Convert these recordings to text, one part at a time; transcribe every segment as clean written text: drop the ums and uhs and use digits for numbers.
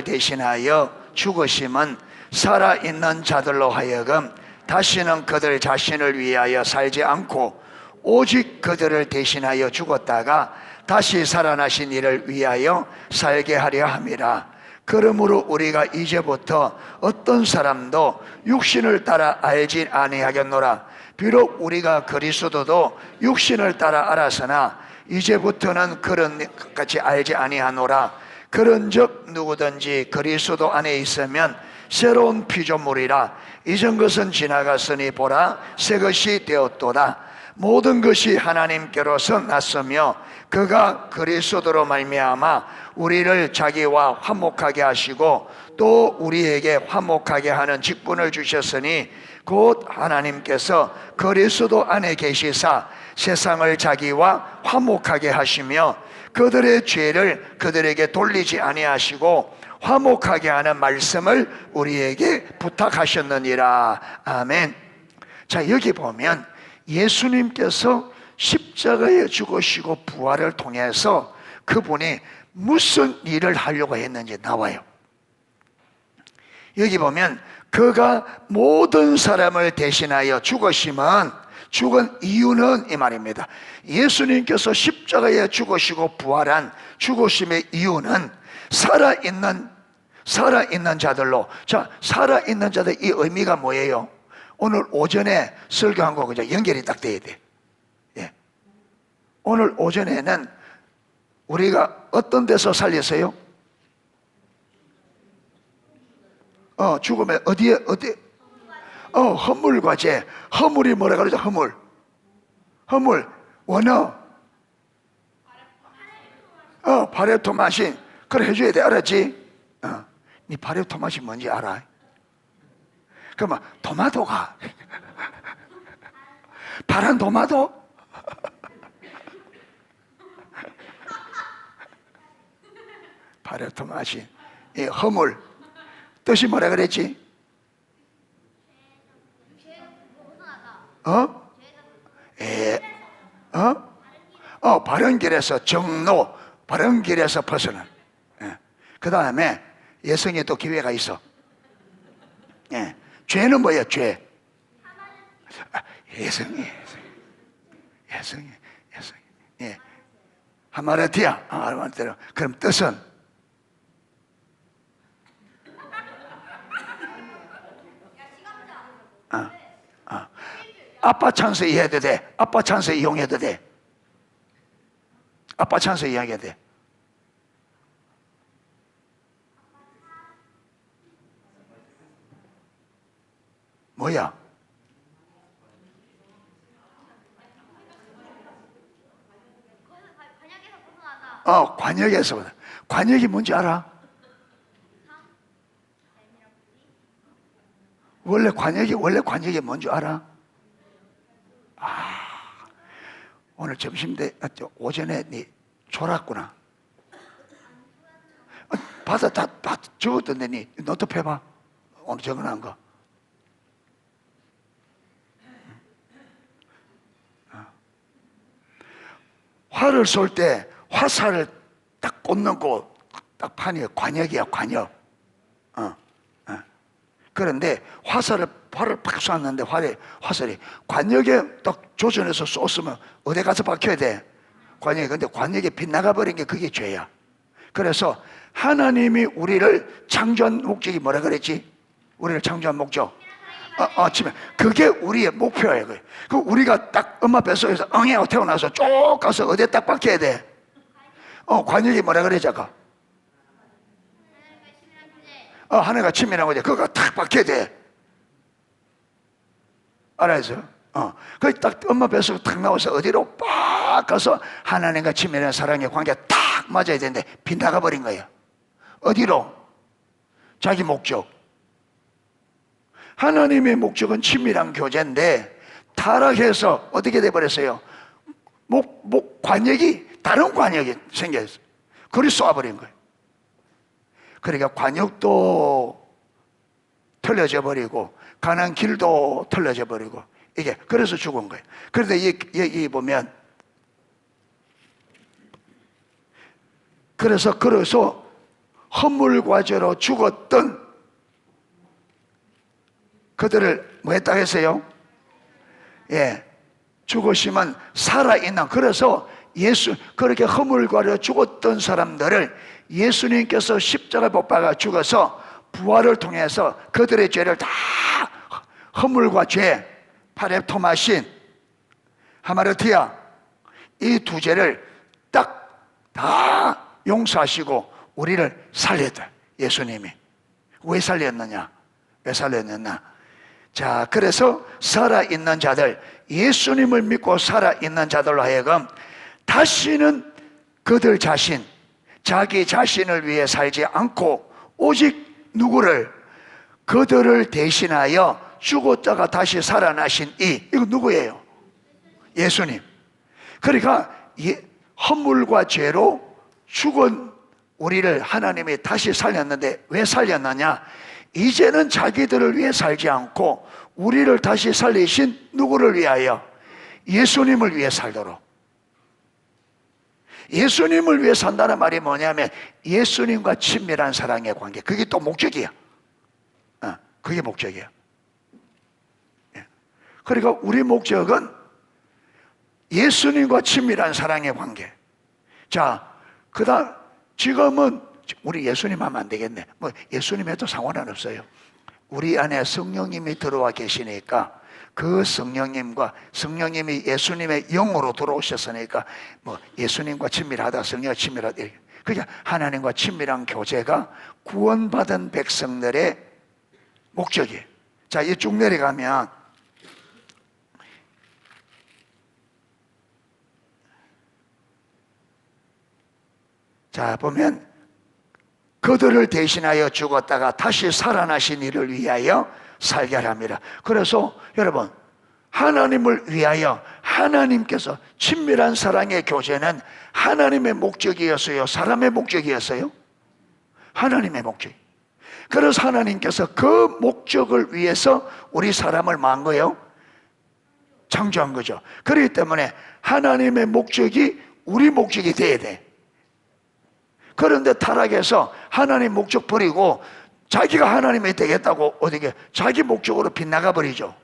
대신하여 죽으심은 살아있는 자들로 하여금 다시는 그들 자신을 위하여 살지 않고 오직 그들을 대신하여 죽었다가 다시 살아나신 이를 위하여 살게 하려 함이라. 그러므로 우리가 이제부터 어떤 사람도 육신을 따라 알지 아니하겠노라. 비록 우리가 그리스도도 육신을 따라 알았으나 이제부터는 그런 같이 알지 아니하노라. 그런즉 누구든지 그리스도 안에 있으면 새로운 피조물이라. 이전 것은 지나갔으니 보라 새 것이 되었도다. 모든 것이 하나님께로서 났으며 그가 그리스도로 말미암아 우리를 자기와 화목하게 하시고 또 우리에게 화목하게 하는 직분을 주셨으니 곧 하나님께서 그리스도 안에 계시사 세상을 자기와 화목하게 하시며 그들의 죄를 그들에게 돌리지 아니하시고 화목하게 하는 말씀을 우리에게 부탁하셨느니라. 아멘. 자, 여기 보면 예수님께서 십자가에 죽으시고 부활을 통해서 그분이 무슨 일을 하려고 했는지 나와요. 여기 보면 그가 모든 사람을 대신하여 죽으심은, 죽은 이유는 이 말입니다. 예수님께서 십자가에 죽으시고 부활한 죽으심의 이유는 살아있는 자들로. 자, 살아있는 자들, 이 의미가 뭐예요? 오늘 오전에 설교한 거 그죠? 연결이 딱 돼야 돼. 예. 오늘 오전에는 우리가 어떤 데서 살렸어요? 죽으면 어디에? 허물과 죄. 허물이 뭐라 그러죠? 허물. 원어. 파레토마신. 그래 해줘야 돼. 알았지? 네 파레토마신 뭔지 알아? 그러면 토마토가 파란 토마토? 파레토마신. 이 허물. 뜻이 뭐라 그랬지? 바른 길에서 정로, 바른 길에서 벗어난. 그 다음에 예성에 또 기회가 있어. 죄는 뭐예요? 죄. 예성이. 하마르티야. 그럼 뜻은? 아빠 찬스 이해해도 돼. 아빠 찬스 이용해도 돼. 아빠 찬스 이야기해도 돼. 뭐야? 관역에서. 관역이 뭔지 알아? 원래 관역이 뭔지 알아? 오늘 오전에 니 졸았구나. 받아 다 적었던데 니 노트 해봐. 오늘 적어놓은 거. 활을 쏠 때 화살을 딱 꽂는 거 딱 판이에요. 관역이야, 관역. 그런데 활을 팍 쐈는데 화살이 관역에 딱 조준해서 쏘으면 어디 가서 박혀야 돼? 관역에. 근데 관역에 빗나가 버린 게 그게 죄야. 그래서 하나님이 우리를 창조한 목적이 뭐라 그랬지? 우리를 창조한 목적. 그게 우리의 목표예요. 그 우리가 딱 엄마 뱃속에서 하고 태어나서 쭉 가서 어디에 딱 박혀야 돼? 관역이 뭐라 그랬지 아까? 하늘과 치밀한 거지. 그거가 탁 박혀야 돼. 알아서? 거기 딱 엄마 뱃속에 탁 나와서 어디로 빡 가서 하나님과 치밀한 사랑의 관계가 탁 맞아야 되는데 빗나가 버린 거예요. 어디로? 자기 목적. 하나님의 목적은 친밀한 교제인데 타락해서 어떻게 돼버렸어요? 관역이 다른 관역이 생겼어요. 그리 쏘아버린 거예요. 그러니까 관역도 틀려져 버리고 가는 길도 틀려져 버리고 이게 그래서 죽은 거예요. 그런데 이 보면 그래서 허물과 죄로 죽었던 그들을 뭐 했다고 했어요? 예, 죽으시면 살아있는, 그래서 그렇게 허물과 죄로 죽었던 사람들을 예수님께서 십자가에 못 박아 죽어서 부활을 통해서 그들의 죄를 다, 허물과 죄, 파렙토마신, 하마르티아, 이 두 죄를 딱 다 용서하시고 우리를 살렸다. 예수님이 왜 살렸느냐? 왜 살렸느냐? 자, 그래서 살아있는 자들, 예수님을 믿고 살아있는 자들로 하여금 다시는 그들 자신, 자기 자신을 위해 살지 않고 오직 누구를, 그들을 대신하여 죽었다가 다시 살아나신 이거 누구예요? 예수님. 그러니까 허물과 죄로 죽은 우리를 하나님이 다시 살렸는데 왜 살렸느냐? 이제는 자기들을 위해 살지 않고 우리를 다시 살리신 누구를 위하여? 예수님을 위해 살도록. 예수님을 위해 산다는 말이 뭐냐면 예수님과 친밀한 사랑의 관계, 그게 또 목적이야. 그게 목적이야. 그러니까 우리 목적은 예수님과 친밀한 사랑의 관계. 자, 그 다음, 지금은 우리 예수님 하면 안 되겠네. 뭐 예수님 해도 상관은 없어요. 우리 안에 성령님이 들어와 계시니까 그 성령님이 예수님의 영으로 들어오셨으니까 뭐 예수님과 친밀하다, 성령과 친밀하다, 그러니까 하나님과 친밀한 교제가 구원받은 백성들의 목적이에요. 자, 이 쭉 내려가면 자, 보면 그들을 대신하여 죽었다가 다시 살아나신 이를 위하여 살게 합니다. 그래서 여러분, 하나님을 위하여, 하나님께서 친밀한 사랑의 교제는 하나님의 목적이었어요? 사람의 목적이었어요? 하나님의 목적. 그래서 하나님께서 그 목적을 위해서 우리 사람을 만 거예요? 창조한 거죠. 그렇기 때문에 하나님의 목적이 우리 목적이 돼야 돼. 그런데 타락해서 하나님 목적 버리고 자기가 하나님이 되겠다고 어떻게 자기 목적으로 빗나가 버리죠.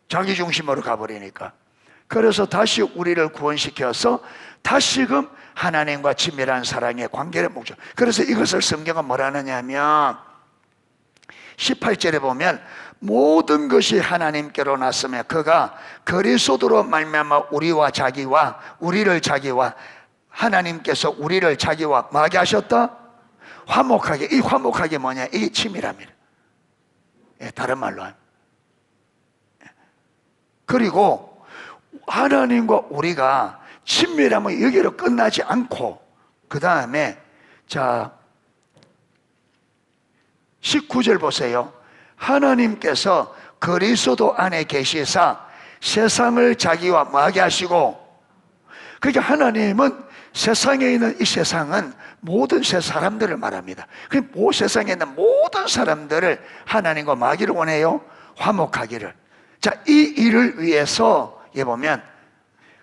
자기 중심으로 가버리니까. 그래서 다시 우리를 구원시켜서 다시금 하나님과 친밀한 사랑의 관계를 목적. 그래서 이것을 성경은 뭐라 하느냐면 18절에 보면 모든 것이 하나님께로 났으며 그가 그리스도로 말미암아 우리를 자기와 하나님께서 우리를 자기와 뭐하게 하셨다? 화목하게. 이 화목하게 뭐냐? 이게 친밀함이에요. 다른 말로 하면. 그리고 하나님과 우리가 친밀함은 여기로 끝나지 않고 그 다음에 자 19절 보세요. 하나님께서 그리스도 안에 계시사 세상을 자기와 뭐하게 하시고, 그러니까 하나님은 세상에 있는 이 세상은 모든 새 사람들을 말합니다. 그 세상에 있는 모든 사람들을 하나님과 뭐하기를 원해요? 화목하기를. 자, 이 일을 위해서 보면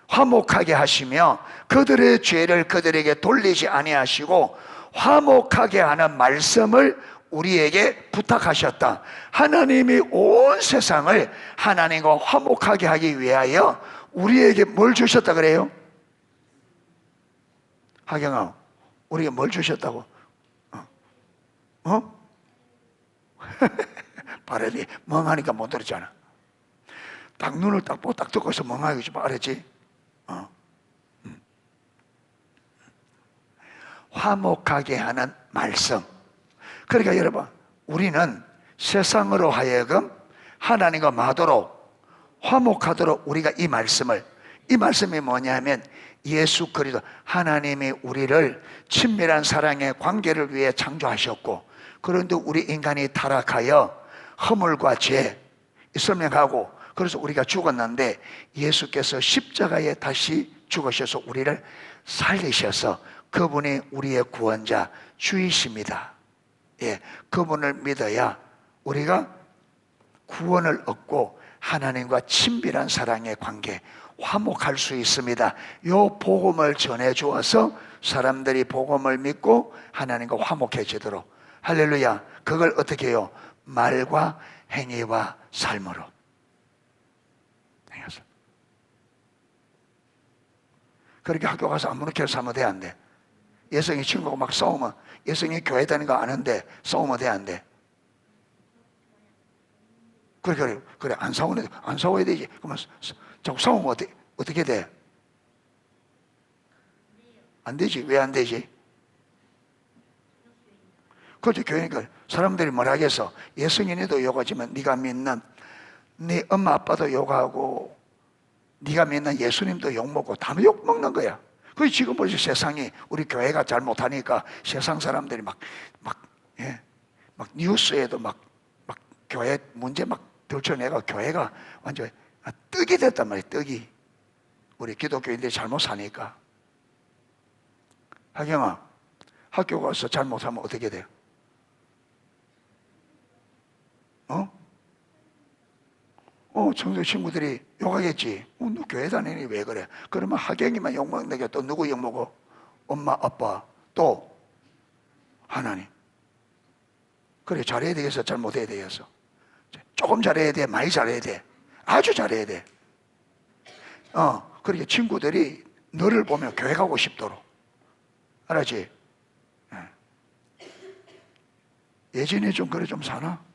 화목하게 하시며 그들의 죄를 그들에게 돌리지 아니하시고 화목하게 하는 말씀을 우리에게 부탁하셨다. 하나님이 온 세상을 하나님과 화목하게 하기 위하여 우리에게 뭘 주셨다 그래요? 하경아, 우리가 뭘 주셨다고? 바라디 멍하니까 못 들었잖아. 딱 눈을 딱 보고 딱 뜨고서 멍하게 좀 알았지? 화목하게 하는 말씀. 그러니까 여러분, 우리는 세상으로 하여금 하나님과 마도록 화목하도록 우리가 이 말씀이 뭐냐면 예수 그리스도, 하나님이 우리를 친밀한 사랑의 관계를 위해 창조하셨고, 그런데 우리 인간이 타락하여 허물과 죄 설명하고, 그래서 우리가 죽었는데 예수께서 십자가에 다시 죽으셔서 우리를 살리셔서 그분이 우리의 구원자 주이십니다. 그분을 믿어야 우리가 구원을 얻고 하나님과 친밀한 사랑의 관계, 화목할 수 있습니다. 요 복음을 전해 주어서 사람들이 복음을 믿고 하나님과 화목해지도록. 할렐루야. 그걸 어떻게 해요? 말과 행위와 삶으로. 그렇게 학교 가서 아무렇게나 살면 돼, 안 돼? 예성이 친구가 막 싸우면, 예성이 교회 다니는 거 아는데 싸우면 돼, 안 돼? 그래, 안 싸워야 되지. 그러면 자꾸 싸우면 어떻게 돼? 안 되지. 왜 안 되지? 그렇죠. 교회니까 사람들이 뭐라 하겠어? 예성인이도 욕하지만 네가 믿는 네 엄마 아빠도 욕하고 네가 믿는 예수님도 욕먹고 다 욕먹는 거야. 그 지금 보지 세상이 우리 교회가 잘못하니까 세상 사람들이 막 뉴스에도 막 교회 문제 막 들춰내가 교회가 완전 떡이 됐단 말이야. 떡이. 우리 기독교인들이 잘못 사니까. 하경아, 학교 가서 잘못하면 어떻게 돼요? 청소 친구들이 욕하겠지. 너 교회 다니니 왜 그래? 그러면 하경이만 욕먹는 게 또 누구 욕먹어? 엄마, 아빠, 또 하나님. 그래, 잘해야 되겠어? 잘못해야 되겠어? 조금 잘해야 돼? 많이 잘해야 돼? 아주 잘해야 돼. 그렇게 친구들이 너를 보면 교회 가고 싶도록. 알았지? 예전에 좀 그래 좀 사나?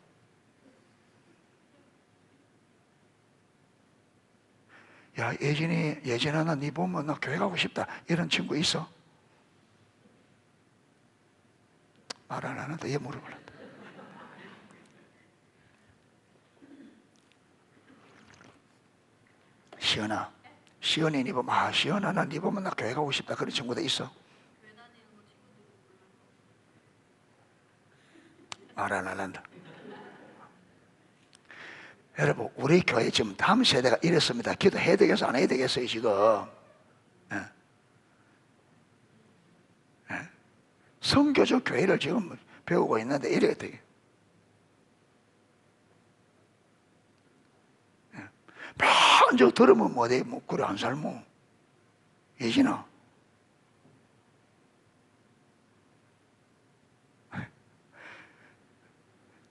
야, 예전에 나 네 보면 나 교회 가고 싶다. 이런 친구 있어? 말 안 하는데 얘 물어볼란다. 시연이 네 보면 시연아 나 네 보면 나 교회 가고 싶다. 그런 친구도 있어? 말 안 한다. 여러분, 우리 교회 지금 다음 세대가 이랬습니다. 기도해야 되겠어? 안 해야 되겠어요, 지금? 성교적 교회를 지금 배우고 있는데 이래야 돼. 먼저 들으면 뭐돼? 뭐, 그래, 안 살모. 예진아.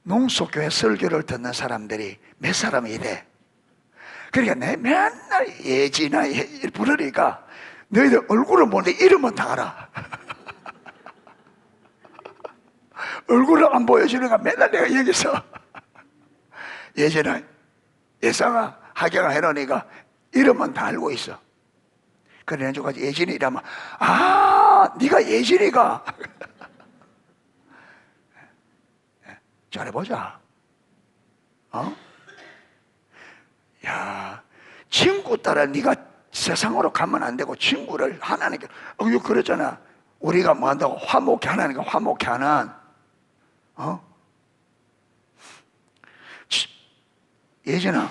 농속교회 설교를 듣는 사람들이 몇 사람이 돼? 그러니까 내 맨날 예진아 부르니까 너희들 얼굴을 보는데 이름은 다 알아. 얼굴을 안 보여주니까 맨날 내가 여기서 예진아, 예상아, 하경아 해놓으니까 이름은 다 알고 있어. 그래, 가지고 예진이 이러면 네가 예진이가. 잘해보자. 야, 친구 따라 네가 세상으로 가면 안 되고 친구를 하나님께 그랬잖아. 우리가 뭐 한다고 화목해 하나님과 화목해 하는 예전아,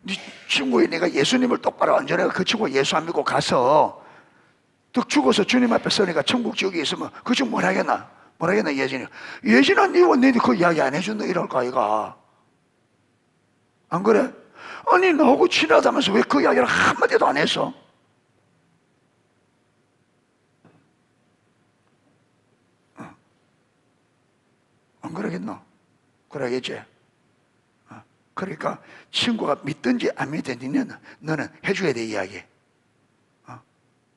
네 친구에 내가 예수님을 똑바로 안 전해가 그 친구가 예수 안 믿고 가서 또 죽어서 주님 앞에 서니까 천국 지옥에 있으면 그 친구 뭘 하겠나? 뭐라 했나 예진이? 예진아 니와 너희 그 이야기 안 해준다 이럴까 아이가? 안 그래? 아니 나하고 친하다면서 왜 그 이야기를 한마디도 안 했어? 안 그러겠노? 그러겠지? 그러니까 친구가 믿든지 안 믿든지 너는 해줘야 돼 이야기.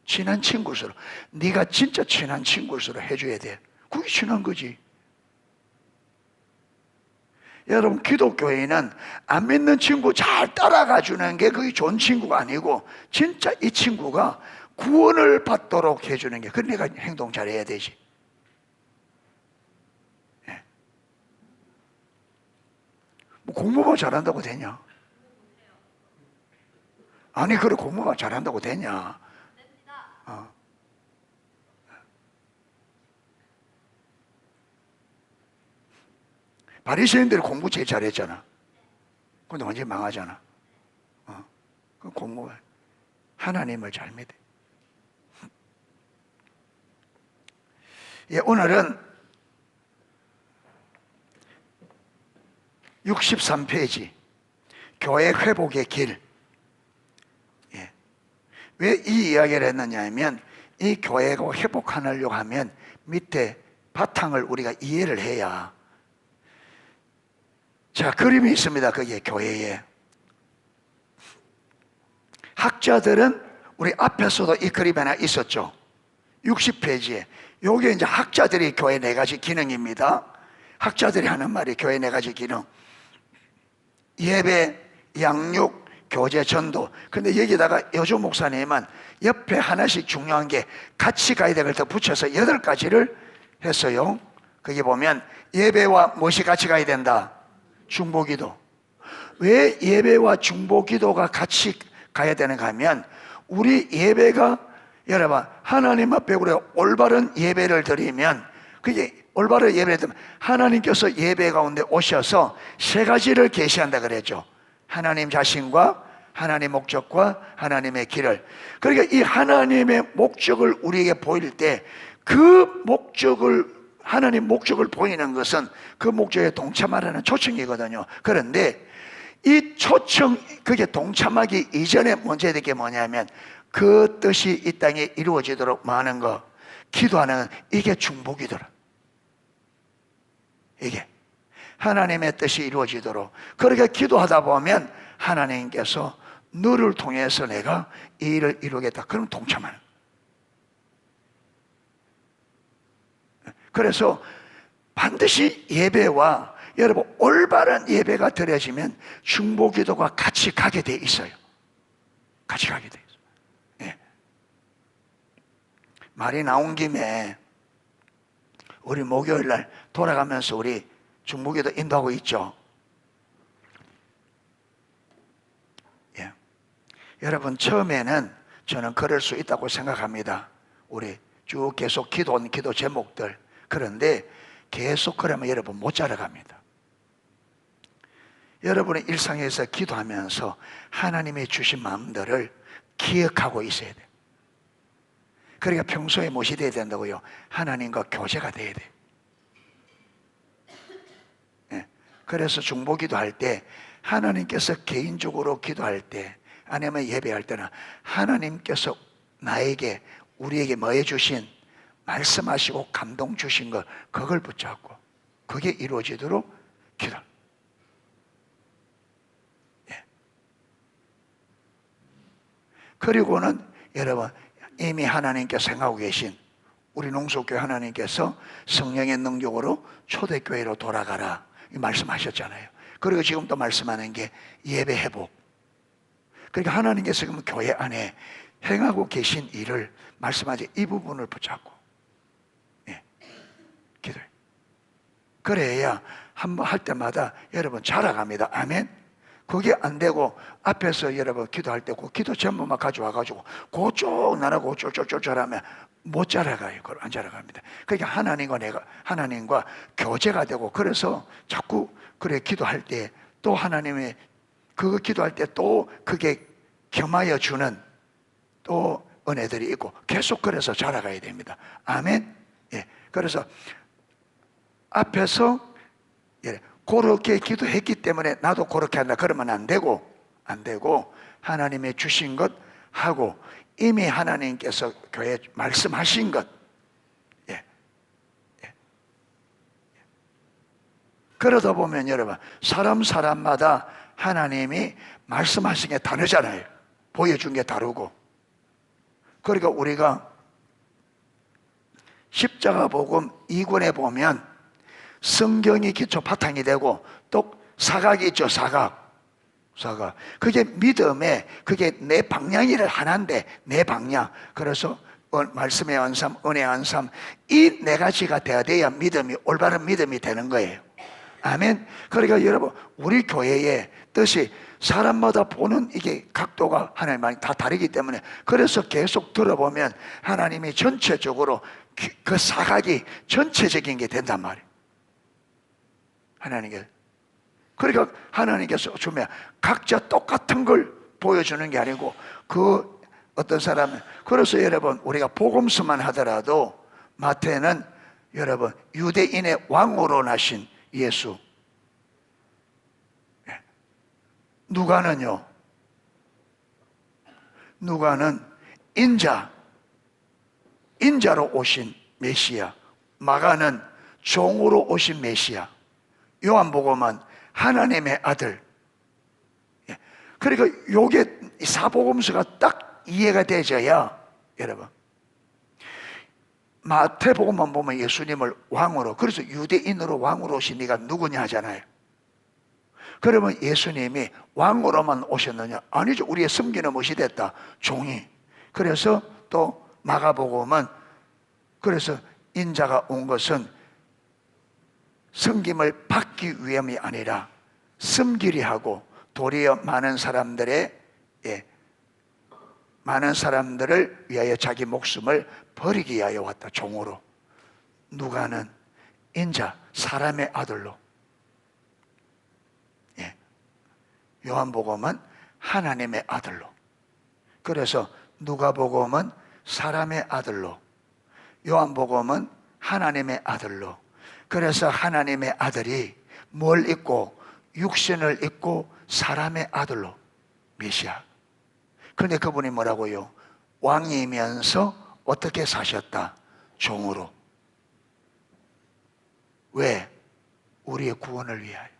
친한 친구일수록 네가 진짜 친한 친구일수록 해줘야 돼. 그게 친한 거지. 여러분 기독교회는 안 믿는 친구 잘 따라가 주는 게 그게 좋은 친구가 아니고 진짜 이 친구가 구원을 받도록 해주는 게 그래 내가 행동 잘해야 되지. 뭐 공부만 잘한다고 되냐? 아니 그래 공부만 잘한다고 되냐? 바리새인들이 공부 제일 잘했잖아. 근데 완전히 망하잖아. 그 공부가 하나님을 잘 믿어. 예, 오늘은 63페이지 교회 회복의 길 왜 이 이야기를 했느냐 하면 이 교회가 회복하려고 하면 밑에 바탕을 우리가 이해를 해야. 자, 그림이 있습니다. 거기에 교회에. 학자들은 우리 앞에서도 이 그림 하나 있었죠. 60페이지에. 요게 이제 학자들이 교회 네 가지 기능입니다. 학자들이 하는 말이 교회 네 가지 기능. 예배, 양육, 교제, 전도. 근데 여기다가 여조 목사님은 옆에 하나씩 중요한 게 같이 가야 될 걸 더 붙여서 8가지를 했어요. 거기 보면 예배와 무엇이 같이 가야 된다? 중보기도. 왜 예배와 중보기도가 같이 가야 되는가 하면 우리 예배가 여러분 하나님 앞에 우리가 올바른 예배를 드리면 그게 올바른 예배를 드리면 하나님께서 예배 가운데 오셔서 3가지를 계시한다 그랬죠. 하나님 자신과 하나님의 목적과 하나님의 길을. 그러니까 이 하나님의 목적을 우리에게 보일 때 그 목적을 하나님 목적을 보이는 것은 그 목적에 동참하라는 초청이거든요. 그런데 이 초청 그게 동참하기 이전에 문제된 게 뭐냐면 그 뜻이 이 땅에 이루어지도록 많은 거 기도하는 이게 중보기도라. 이게 하나님의 뜻이 이루어지도록 그렇게 기도하다 보면 하나님께서 너를 통해서 내가 이 일을 이루겠다. 그럼 동참하는. 그래서 반드시 예배와 여러분 올바른 예배가 드려지면 중보기도가 같이 가게 돼 있어요. 같이 가게 돼 있어요. 예. 말이 나온 김에 우리 목요일 날 돌아가면서 우리 중보기도 인도하고 있죠. 예. 여러분 처음에는 저는 그럴 수 있다고 생각합니다. 우리 쭉 계속 기도한 기도 제목들. 그런데 계속 그러면 여러분 못 자라갑니다. 여러분의 일상에서 기도하면서 하나님이 주신 마음들을 기억하고 있어야 돼요. 그러니까 평소에 무엇이 돼야 된다고요? 하나님과 교제가 돼야 돼요. 예. 그래서 중보기도 할 때 하나님께서 개인적으로 기도할 때 아니면 예배할 때는 하나님께서 나에게 우리에게 뭐 해주신 말씀하시고 감동 주신 것 그걸 붙잡고 그게 이루어지도록 기도. 예. 그리고는 여러분 이미 하나님께서 생각하고 계신 우리 농수교회 하나님께서 성령의 능력으로 초대교회로 돌아가라 이 말씀하셨잖아요. 그리고 지금 또 말씀하는 게 예배 회복. 그러니까 하나님께서 지금 교회 안에 행하고 계신 일을 말씀하지 이 부분을 붙잡고 기도해. 그래야 한번 할 때마다 여러분 자라갑니다. 아멘. 그게 안 되고 앞에서 여러분 기도할 때 그 기도 제목만 가져와가지고 그쪽 나라고 쫄쫄쫄쫄하면 못 자라가요. 그걸 안 자라갑니다. 그러니까 하나님과 내가 하나님과 교제가 되고 그래서 자꾸 그래 기도할 때 또 하나님의 그거 기도할 때 또 그게 겸하여 주는 또 은혜들이 있고 계속 그래서 자라가야 됩니다. 아멘. 예. 그래서 앞에서 그렇게 기도했기 때문에 나도 그렇게 한다 그러면 안 되고 하나님의 주신 것 하고 이미 하나님께서 교회에 말씀하신 것 그러다 보면 여러분 사람마다 하나님이 말씀하신 게 다르잖아요. 보여준 게 다르고. 그러니까 우리가 십자가복음 2권에 보면 성경이 기초 바탕이 되고 또 사각이 있죠. 사각. 그게 믿음에 그게 내 방향이를 하나인데 내 방향. 그래서 말씀의 안삼, 은혜의 안삼 이 네 가지가 돼야 믿음이 올바른 믿음이 되는 거예요. 아멘. 그러니까 여러분 우리 교회의 뜻이 사람마다 보는 이게 각도가 하나님 다 다르기 때문에 그래서 계속 들어보면 하나님이 전체적으로 그 사각이 전체적인 게 된단 말이에요. 하나님께. 그러니까 하나님께서 주면 각자 똑같은 걸 보여주는 게 아니고 그 어떤 사람은 그래서 여러분 우리가 복음서만 하더라도 마태는 여러분 유대인의 왕으로 나신 예수. 누가는 인자로 오신 메시아, 마가는 종으로 오신 메시아, 요한복음은 하나님의 아들. 그러니까 요게 사복음서가 딱 이해가 되져야, 여러분, 마태복음만 보면 예수님을 왕으로, 그래서 유대인으로 왕으로 오신 네가 누구냐 하잖아요. 그러면 예수님이 왕으로만 오셨느냐? 아니죠. 우리의 섬기는 무엇이 됐다? 종이. 그래서 또 마가복음은, 그래서 인자가 온 것은 섬김을 받기 위함이 아니라 섬기리 하고 도리어 많은 사람들을 위하여 자기 목숨을 버리기 위하여 왔다. 종으로. 누가는 인자, 사람의 아들로. 요한복음은 하나님의 아들로. 그래서 누가복음은 사람의 아들로, 요한복음은 하나님의 아들로. 그래서 하나님의 아들이 뭘 입고? 육신을 입고 사람의 아들로, 메시아. 그런데 그분이 뭐라고요? 왕이면서 어떻게 사셨다? 종으로. 왜? 우리의 구원을 위하여.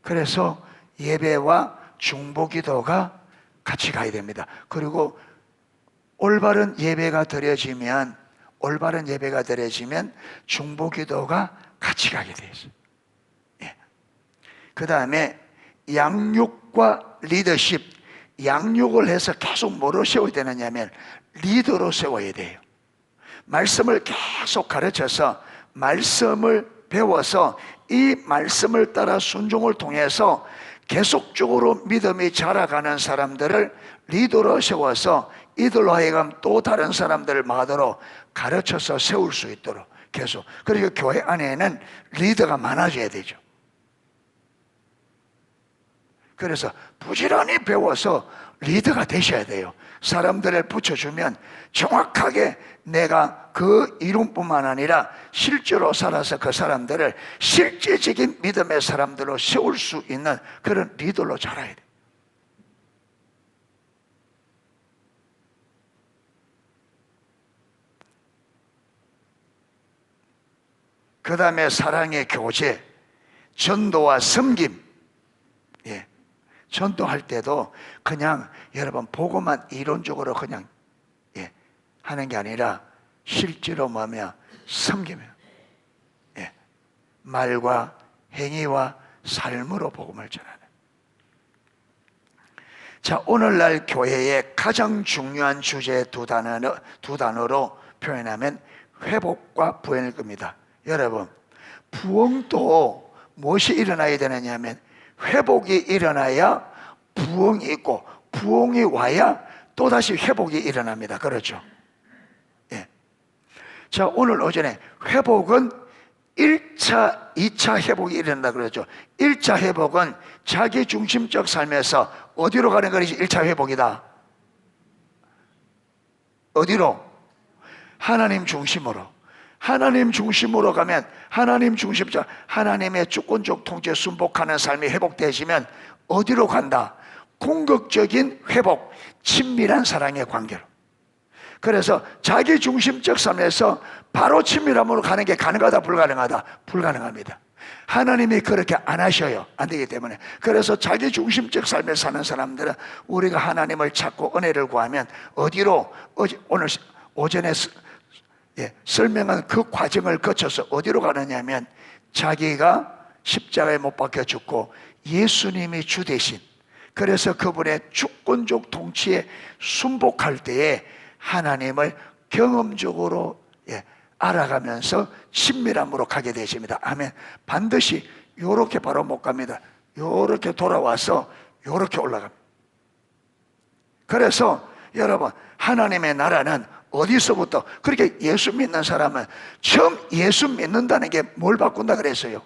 그래서 예배와 중보기도가 같이 가야 됩니다. 그리고 올바른 예배가 드려지면 중보기도가 같이 가게 되어 있어요. 그 다음에 양육과 리더십, 양육을 해서 계속 뭐로 세워야 되느냐면 리더로 세워야 돼요. 말씀을 계속 가르쳐서 말씀을 배워서 이 말씀을 따라 순종을 통해서 계속적으로 믿음이 자라가는 사람들을 리더로 세워서 이들로 하여금 또 다른 사람들을 마더로 가르쳐서 세울 수 있도록 계속. 그리고 교회 안에는 리더가 많아져야 되죠. 그래서 부지런히 배워서 리더가 되셔야 돼요. 사람들을 붙여주면 정확하게 내가 그 이름뿐만 아니라 실제로 살아서 그 사람들을 실제적인 믿음의 사람들로 세울 수 있는 그런 리더로 자라야 돼요. 그 다음에 사랑의 교제, 전도와 섬김. 전도할 때도 그냥 여러분 보고만 이론적으로 그냥 하는 게 아니라 실제로 뭐냐? 섬기면 말과 행위와 삶으로 복음을 전하는. 자, 오늘날 교회의 가장 중요한 주제 두 단어로 표현하면 회복과 부흥일 겁니다. 여러분, 부흥도 무엇이 일어나야 되느냐 하면 회복이 일어나야 부흥이 있고 부흥이 와야 또다시 회복이 일어납니다. 그렇죠? 자, 오늘 오전에 회복은 1차, 2차 회복이 일어난다 그랬죠. 1차 회복은 자기 중심적 삶에서 어디로 가는 것이 1차 회복이다. 어디로? 하나님 중심으로. 하나님 중심으로 가면 하나님 중심적, 하나님의 주권적 통치에 순복하는 삶이 회복되시면 어디로 간다? 궁극적인 회복, 친밀한 사랑의 관계로. 그래서 자기 중심적 삶에서 바로 친밀함으로 가는 게 가능하다, 불가능하다? 불가능합니다. 하나님이 그렇게 안 하셔요. 안 되기 때문에. 그래서 자기 중심적 삶을 사는 사람들은 우리가 하나님을 찾고 은혜를 구하면 어디로? 오늘 오전에 설명한 그 과정을 거쳐서 어디로 가느냐면 자기가 십자가에 못 박혀 죽고 예수님이 주 대신, 그래서 그분의 주권적 통치에 순복할 때에 하나님을 경험적으로 알아가면서 친밀함으로 가게 되십니다. 아멘. 반드시 요렇게 바로 못 갑니다. 요렇게 돌아와서 요렇게 올라갑니다. 그래서 여러분, 하나님의 나라는 어디서부터? 그렇게 예수 믿는 사람은 처음 예수 믿는다는 게 뭘 바꾼다 그랬어요?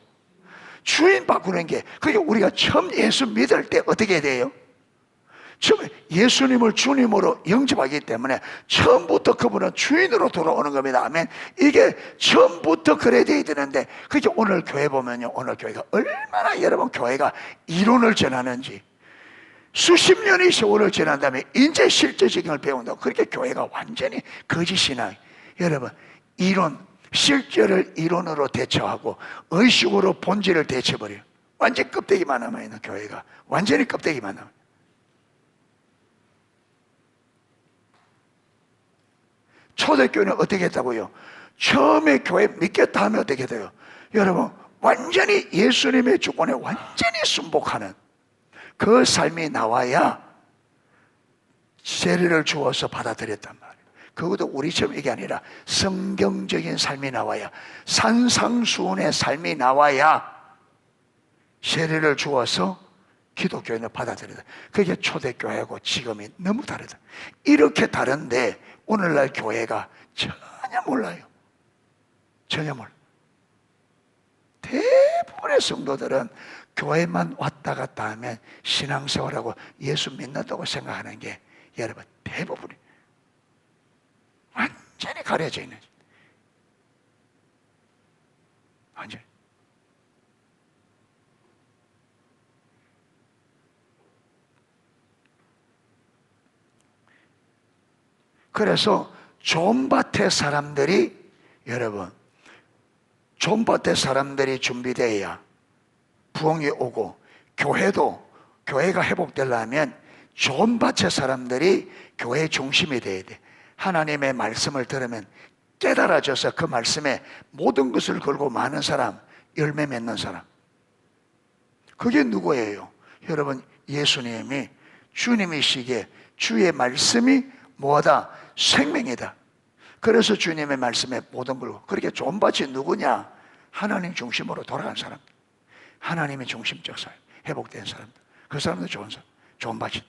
주인 바꾸는 게. 그게 우리가 처음 예수 믿을 때 어떻게 돼요? 처음에 예수님을 주님으로 영접하기 때문에 처음부터 그분은 주인으로 돌아오는 겁니다. 아멘. 이게 처음부터 그래야 되는데, 그게 오늘 교회 보면요, 오늘 교회가 얼마나 여러분 교회가 이론을 전하는지, 수십 년의 세월을 지난 다음에 이제 실제적인 걸 배운다고 그렇게 교회가 완전히 거짓신앙. 여러분, 이론, 실제를 이론으로 대처하고 의식으로 본질을 대처해버려요. 완전히 껍데기만 남아있는 교회가, 완전히 껍데기만 남아요. 초대교회는 어떻게 했다고요? 처음에 교회 믿겠다 하면 어떻게 돼요? 여러분, 완전히 예수님의 주권에 완전히 순복하는 그 삶이 나와야 세례를 주어서 받아들였단 말이에요. 그것도 우리처럼 이게 아니라 성경적인 삶이 나와야, 산상수훈의 삶이 나와야 세례를 주어서 기독교인을 받아들여야 돼. 그게 초대교회하고 지금이 너무 다르다. 이렇게 다른데 오늘날 교회가 전혀 몰라요. 전혀 몰라요. 대부분의 성도들은 교회만 왔다 갔다 하면 신앙생활하고 예수 믿는다고 생각하는 게 여러분 대부분이 완전히 가려져 있는, 완전히. 그래서 존밭의 사람들이, 여러분, 존밭의 사람들이 준비되어야 부흥이 오고, 교회가 회복되려면 존밭의 사람들이 교회의 중심이 되어야 돼. 하나님의 말씀을 들으면 깨달아져서 그 말씀에 모든 것을 걸고 많은 사람, 열매 맺는 사람. 그게 누구예요? 여러분, 예수님이, 주님이시기에 주의 말씀이 뭐하다? 생명이다. 그래서 주님의 말씀에 모든 걸, 그렇게 존밭이 누구냐? 하나님 중심으로 돌아간 사람, 하나님의 중심적 삶, 회복된 사람들, 그 사람들 좋은 사람, 좋은 밭이.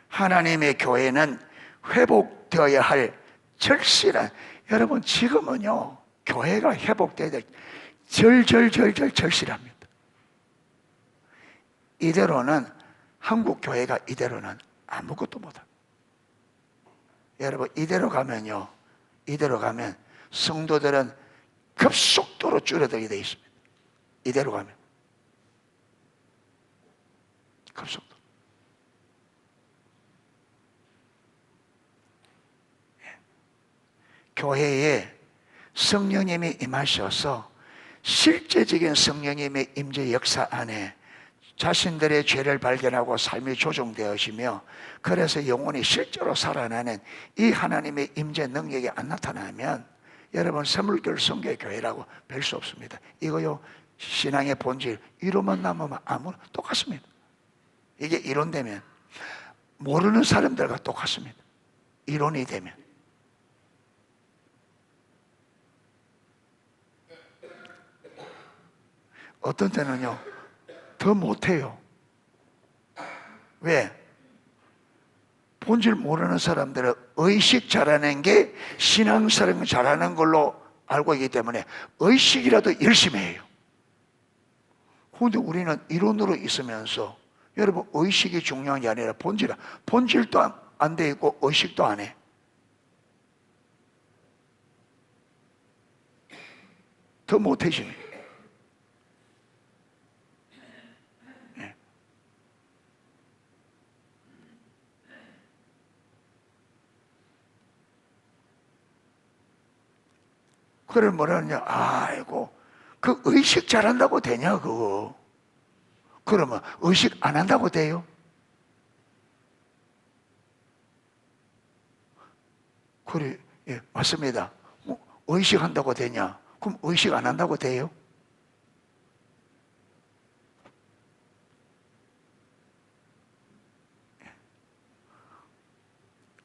하나님의 교회는 회복되어야 할 절실한, 여러분 지금은요 교회가 회복되어야 될 절실합니다. 이대로는, 한국 교회가 이대로는 아무것도 못합니다. 여러분, 이대로 가면요, 이대로 가면 성도들은 급속도로 줄어들게 되어 있습니다. 이대로 가면 급속도. 교회에 성령님이 임하셔서 실제적인 성령님의 임재 역사 안에 자신들의 죄를 발견하고 삶이 조정되어지며, 그래서 영혼이 실제로 살아나는 이 하나님의 임재 능력이 안 나타나면 여러분 선물교회 성교교회라고 별 수 없습니다. 이거요, 신앙의 본질, 이론만 남으면 아무나 똑같습니다. 이게 이론되면 모르는 사람들과 똑같습니다. 이론이 되면. 어떤 때는요 더 못해요. 왜? 본질 모르는 사람들은 의식 잘하는 게 신앙생활 잘하는 걸로 알고 있기 때문에 의식이라도 열심히 해요. 그런데 우리는 이론으로 있으면서, 여러분 의식이 중요한 게 아니라 본질도 안 돼 있고 의식도 안 해. 더 못해지네. 그걸 뭐라 하느냐? 아이고, 그 의식 잘한다고 되냐, 그거? 그러면 의식 안 한다고 돼요? 그래, 예, 맞습니다. 의식 한다고 되냐? 그럼 의식 안 한다고 돼요?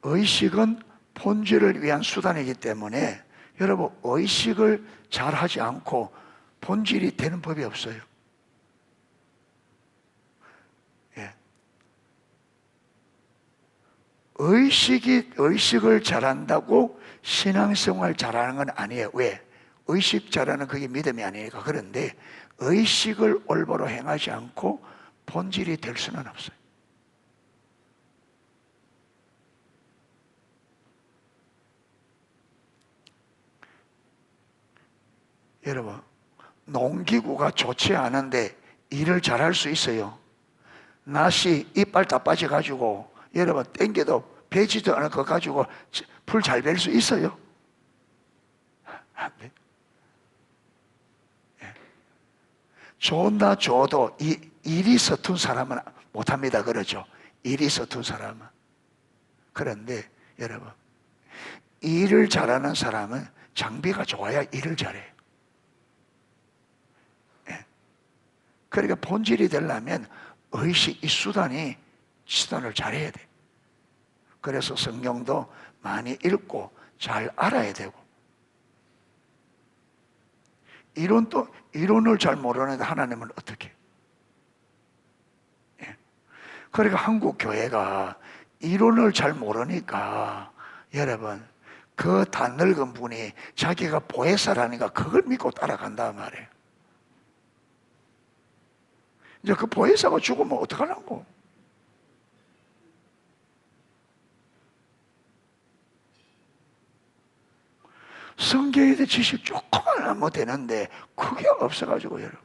의식은 본질을 위한 수단이기 때문에 여러분 의식을 잘 하지 않고 본질이 되는 법이 없어요. 예. 의식을 잘한다고 신앙생활 잘하는 건 아니에요. 왜? 의식 잘하는 그게 믿음이 아니니까. 그런데 의식을 올바로 행하지 않고 본질이 될 수는 없어요. 여러분, 농기구가 좋지 않은데 일을 잘할 수 있어요? 낫이 이빨 다 빠져가지고 여러분 땡겨도 배지도 않을 것 가지고 풀 잘 벨 수 있어요? 안 돼. 예. 좋나 줘도 일이 서툰 사람은 못합니다. 그렇죠? 일이 서툰 사람은. 그런데 여러분, 일을 잘하는 사람은 장비가 좋아야 일을 잘해요. 예. 그러니까 본질이 되려면 의식, 이 수단을 잘해야 돼. 그래서 성경도 많이 읽고 잘 알아야 되고, 이론을 잘 모르는데 하나님은 어떻게? 예. 그러니까 한국 교회가 이론을 잘 모르니까 여러분, 그 다 늙은 분이 자기가 보혜사라니까 그걸 믿고 따라간단 말이에요. 이제 그 보혜사가 죽으면 어떡하려고? 성경에 대해 지식 조금만 하면 되는데 그게 없어가지고 여러분.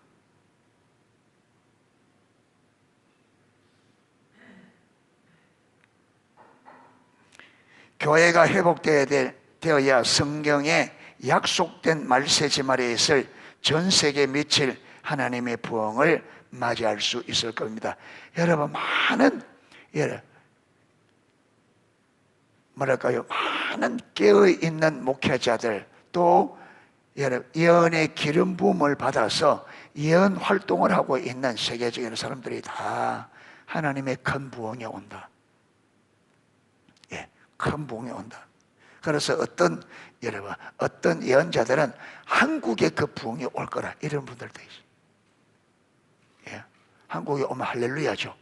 교회가 회복되어야 성경에 약속된 말세지말에 있을 전 세계에 미칠 하나님의 부흥을 맞이할 수 있을 겁니다. 여러분, 많은 많은 깨어있는 목회자들, 또 예언의 기름 부음을 받아서 예언 활동을 하고 있는 세계적인 사람들이 다 하나님의 큰 부흥이 온다. 예, 큰 부흥이 온다. 그래서 어떤 예언자들은 한국에 그 부흥이 올 거라 이런 분들도 있어요. 예, 한국에 오면 할렐루야죠.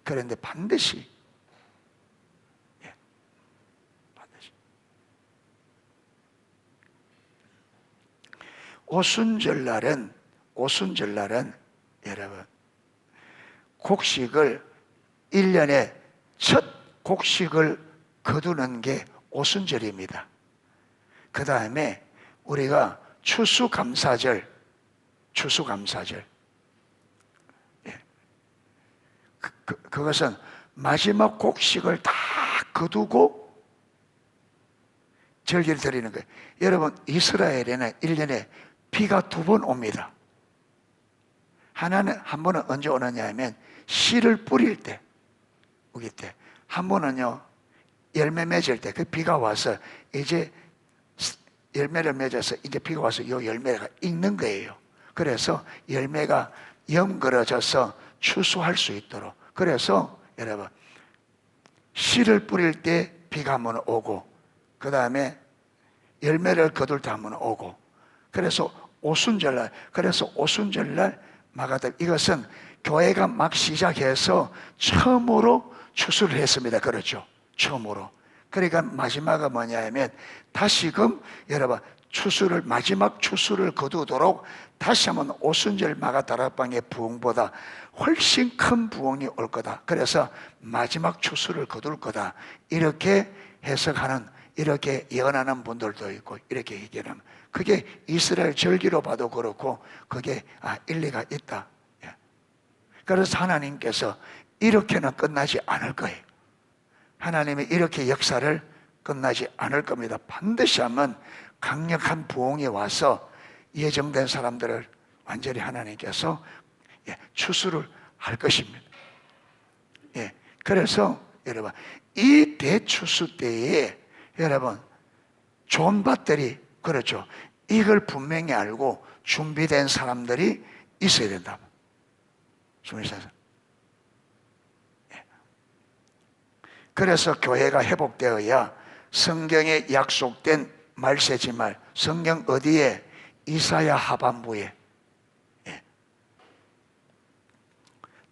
그런데 반드시 오순절날은 여러분, 곡식을 1년에 첫 곡식을 거두는 게 오순절입니다. 그 다음에 우리가 추수감사절, 예. 그것은 마지막 곡식을 다 거두고 절기를 드리는 거예요. 여러분, 이스라엘에는 1년에 비가 2번 옵니다. 한 번은 언제 오느냐 하면 씨를 뿌릴 때, 우기 때. 한 번은요, 열매 맺을 때, 그 비가 와서 이제 열매를 맺어서 이제 비가 와서 이 열매가 익는 거예요. 그래서 열매가 연그러져서 추수할 수 있도록. 그래서 여러분, 씨를 뿌릴 때 비가 한번 오고, 그 다음에 열매를 거둘 때 한번 오고, 그래서 오순절날 마가들, 이것은 교회가 막 시작해서 처음으로 추수를 했습니다. 그렇죠? 처음으로. 그러니까 마지막은 뭐냐 하면 다시금 여러분, 마지막 추수를 거두도록 다시 한번 오순절 마가다락방의 부흥보다 훨씬 큰 부흥이 올 거다. 그래서 마지막 추수를 거둘 거다. 이렇게 해석하는, 이렇게 예언하는 분들도 있고, 이렇게 얘기하는, 그게 이스라엘 절기로 봐도 그렇고, 그게 일리가 있다. 그래서 하나님께서 이렇게는 끝나지 않을 거예요. 하나님이 이렇게 역사를 끝나지 않을 겁니다. 반드시 한번 강력한 부흥이 와서 예정된 사람들을 완전히 하나님께서 추수를 할 것입니다. 그래서 여러분, 이 대추수 때에 여러분, 좋은 밭들이, 그렇죠, 이걸 분명히 알고 준비된 사람들이 있어야 된다. 그래서 교회가 회복되어야 성경에 약속된 말세지말, 성경 어디에? 이사야 하반부에.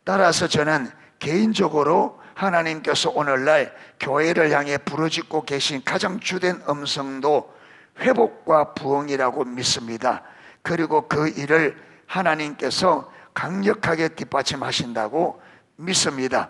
따라서 저는 개인적으로 하나님께서 오늘날 교회를 향해 부르짖고 계신 가장 주된 음성도 회복과 부흥이라고 믿습니다. 그리고 그 일을 하나님께서 강력하게 뒷받침하신다고 믿습니다.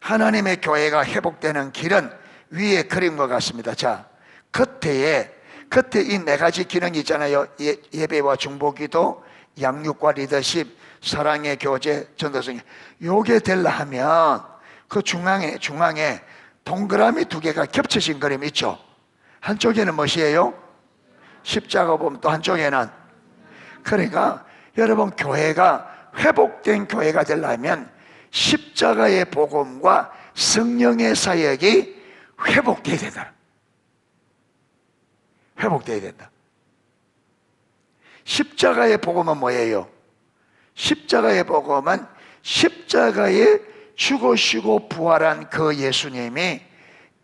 하나님의 교회가 회복되는 길은 위에 그린 것 같습니다. 자, 겉에 이 네 가지 기능이 있잖아요. 예배와 중보기도, 양육과 리더십, 사랑의 교제, 전도성. 요게 되려 하면 그 중앙에 동그라미 두 개가 겹쳐진 그림이 있죠. 한쪽에는 무엇이에요? 십자가 보면 또 한쪽에는, 그러니까 여러분, 교회가 회복된 교회가 되려면 십자가의 복음과 성령의 사역이 회복돼야 된다. 회복돼야 된다. 십자가의 복음은 뭐예요? 십자가의 복음은 십자가에 죽으시고 부활한 그 예수님이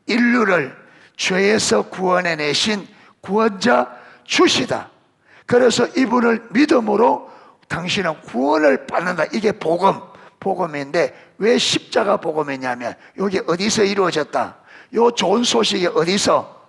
인류를 죄에서 구원해내신 구원자 주시다. 그래서 이분을 믿음으로 당신은 구원을 받는다. 이게 복음인데 왜 십자가 복음이냐면 여기 어디서 이루어졌다? 요 좋은 소식이 어디서?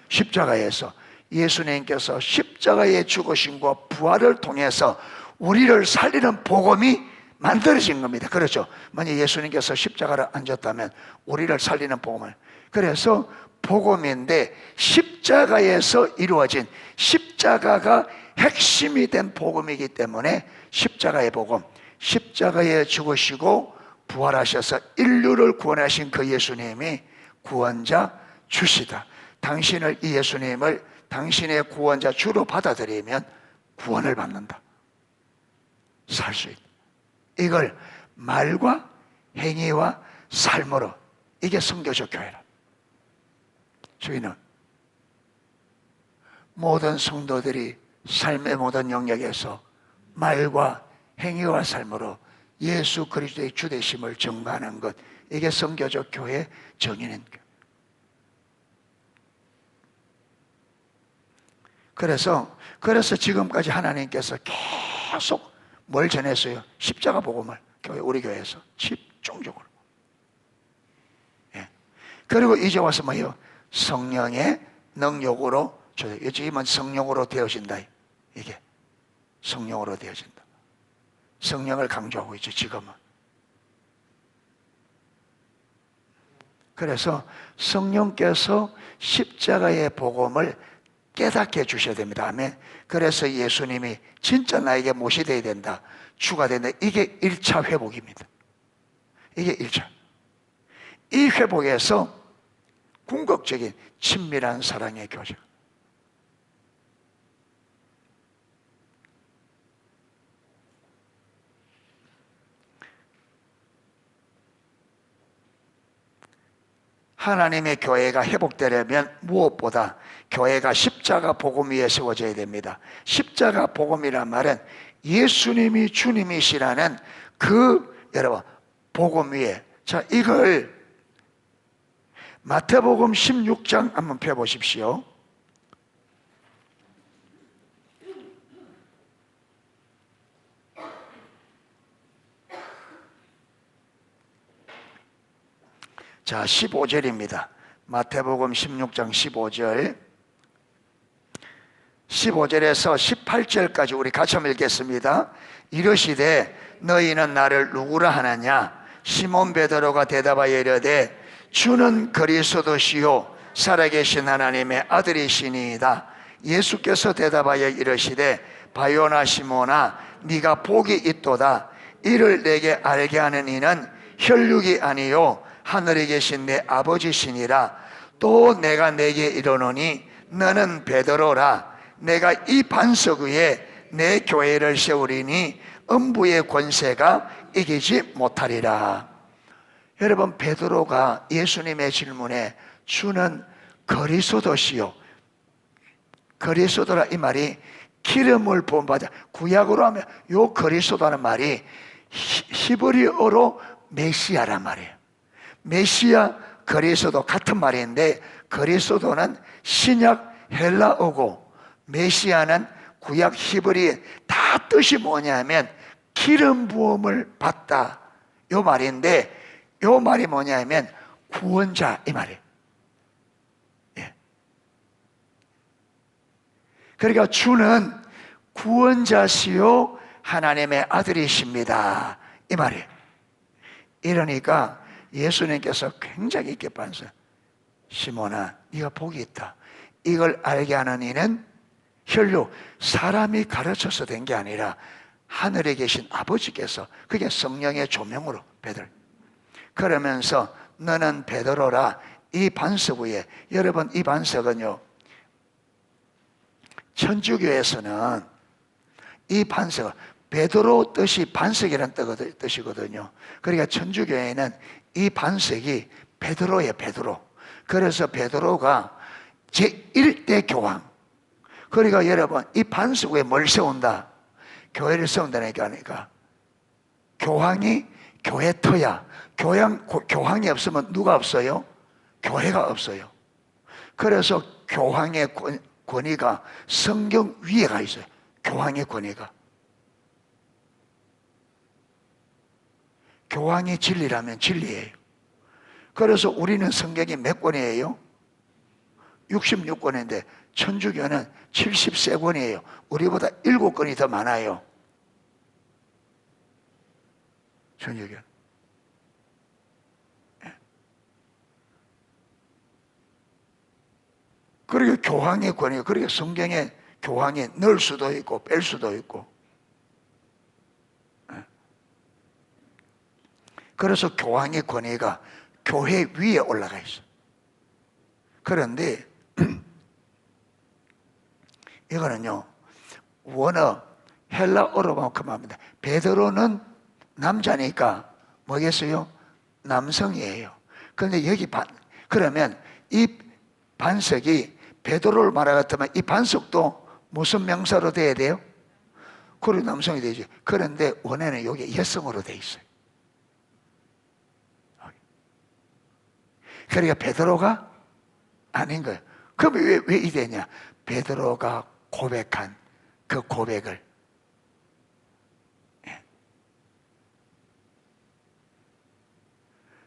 십자가에서. 예수님께서 십자가에 죽으심과 부활을 통해서 우리를 살리는 복음이 만들어진 겁니다. 그렇죠? 만약 예수님께서 십자가를 안 졌다면 우리를 살리는 복음을, 그래서 복음인데 십자가에서 이루어진, 십자가가 핵심이 된 복음이기 때문에 십자가의 복음, 십자가에 죽으시고 부활하셔서 인류를 구원하신 그 예수님이 구원자 주시다. 당신을, 이 예수님을 당신의 구원자 주로 받아들이면 구원을 받는다. 살 수 있다. 이걸 말과 행위와 삶으로, 이게 선교적 교회라. 저희는 모든 성도들이 삶의 모든 영역에서 말과 행위와 삶으로 예수 그리스도의 주되심을 증거하는 것, 이게 선교적 교회의 정의는. 그래서 지금까지 하나님께서 계속 뭘 전했어요? 십자가 복음을 우리 교회에서 집중적으로. 예. 그리고 이제 와서 뭐예요? 성령의 능력으로, 지금은 성령으로 되어진다. 이게 성령으로 되어진다. 성령을 강조하고 있죠, 지금은. 그래서 성령께서 십자가의 복음을 깨닫게 해주셔야 됩니다. 아멘. 그래서 예수님이 진짜 나에게 못이 되어야 된다, 주가 된다. 이게 1차 회복입니다. 이게 1차. 이 회복에서 궁극적인 친밀한 사랑의 교제. 하나님의 교회가 회복되려면 무엇보다 교회가 십자가 복음 위에 세워져야 됩니다. 십자가 복음이란 말은 예수님이 주님이시라는 그, 여러분, 복음 위에. 자, 이걸 마태복음 16장 한번 펴보십시오. 자, 15절입니다. 마태복음 16장 15절. 15절에서 18절까지 우리 같이 한번 읽겠습니다. 이르시되 너희는 나를 누구라 하느냐? 시몬 베드로가 대답하여 이르되 주는 그리스도시요 살아계신 하나님의 아들이시니이다. 예수께서 대답하여 이르시되 바요나 시몬아 네가 복이 있도다. 이를 내게 알게 하는 이는 혈육이 아니요 하늘에 계신 내 아버지시니라. 또 내가 내게 이르노니 너는 베드로라. 내가 이 반석 위에 내 교회를 세우리니 음부의 권세가 이기지 못하리라. 여러분, 베드로가 예수님의 질문에 주는 그리스도시요, 그리스도라 이 말이 기름을 부음받아, 구약으로 하면 요 그리스도라는 말이 히브리어로 메시아란 말이에요. 메시아, 그리스도 같은 말인데 그리스도는 신약 헬라어고 메시아는 구약 히브리, 다 뜻이 뭐냐면 기름 부음을 받다 요 말인데, 요 말이 뭐냐면 구원자 이 말이에요. 예. 그러니까 주는 구원자시요 하나님의 아들이십니다. 이 말이에요. 이러니까 예수님께서 굉장히 깊게 반서, 시몬아, 네가 복이 있다. 이걸 알게 하는 이는 혈육, 사람이 가르쳐서 된 게 아니라 하늘에 계신 아버지께서, 그게 성령의 조명으로 베드로. 그러면서 너는 베드로라. 이 반석 위에, 여러분 이 반석은요, 천주교에서는 이 반석, 베드로 뜻이 반석이라는 뜻이거든요. 그러니까 천주교에는 이 반석이 베드로예요, 베드로. 그래서 베드로가 제1대 교황. 그러니까 여러분, 이 반석 위에 뭘 세운다? 교회를 세운다니까. 교황이 교회 터야. 교황이 없으면 누가 없어요? 교회가 없어요. 그래서 교황의 권위가 성경 위에 가 있어요. 교황의 권위가. 교황이 진리라면 진리예요. 그래서 우리는 성경이 몇 권이에요? 66권인데 천주교는 73권이에요. 우리보다 7권이 더 많아요. 천주교. 그리고 교황의 권위, 그리고 성경에 교황이 넣을 수도 있고 뺄 수도 있고. 그래서 교황의 권위가 교회 위에 올라가 있어. 그런데 이거는요, 원어 헬라어로만 합니다. 베드로는 남자니까 뭐겠어요? 남성이에요. 그런데 여기 그러면 이 반석이 베드로를 말하 같으면 이 반석도 무슨 명사로 돼야 돼요? 그리고 남성이 되죠. 그런데 원어는 여기 여성으로 돼 있어요. 그러니까 베드로가 아닌 거예요. 그럼 왜 이래냐? 베드로가 고백한 그 고백을.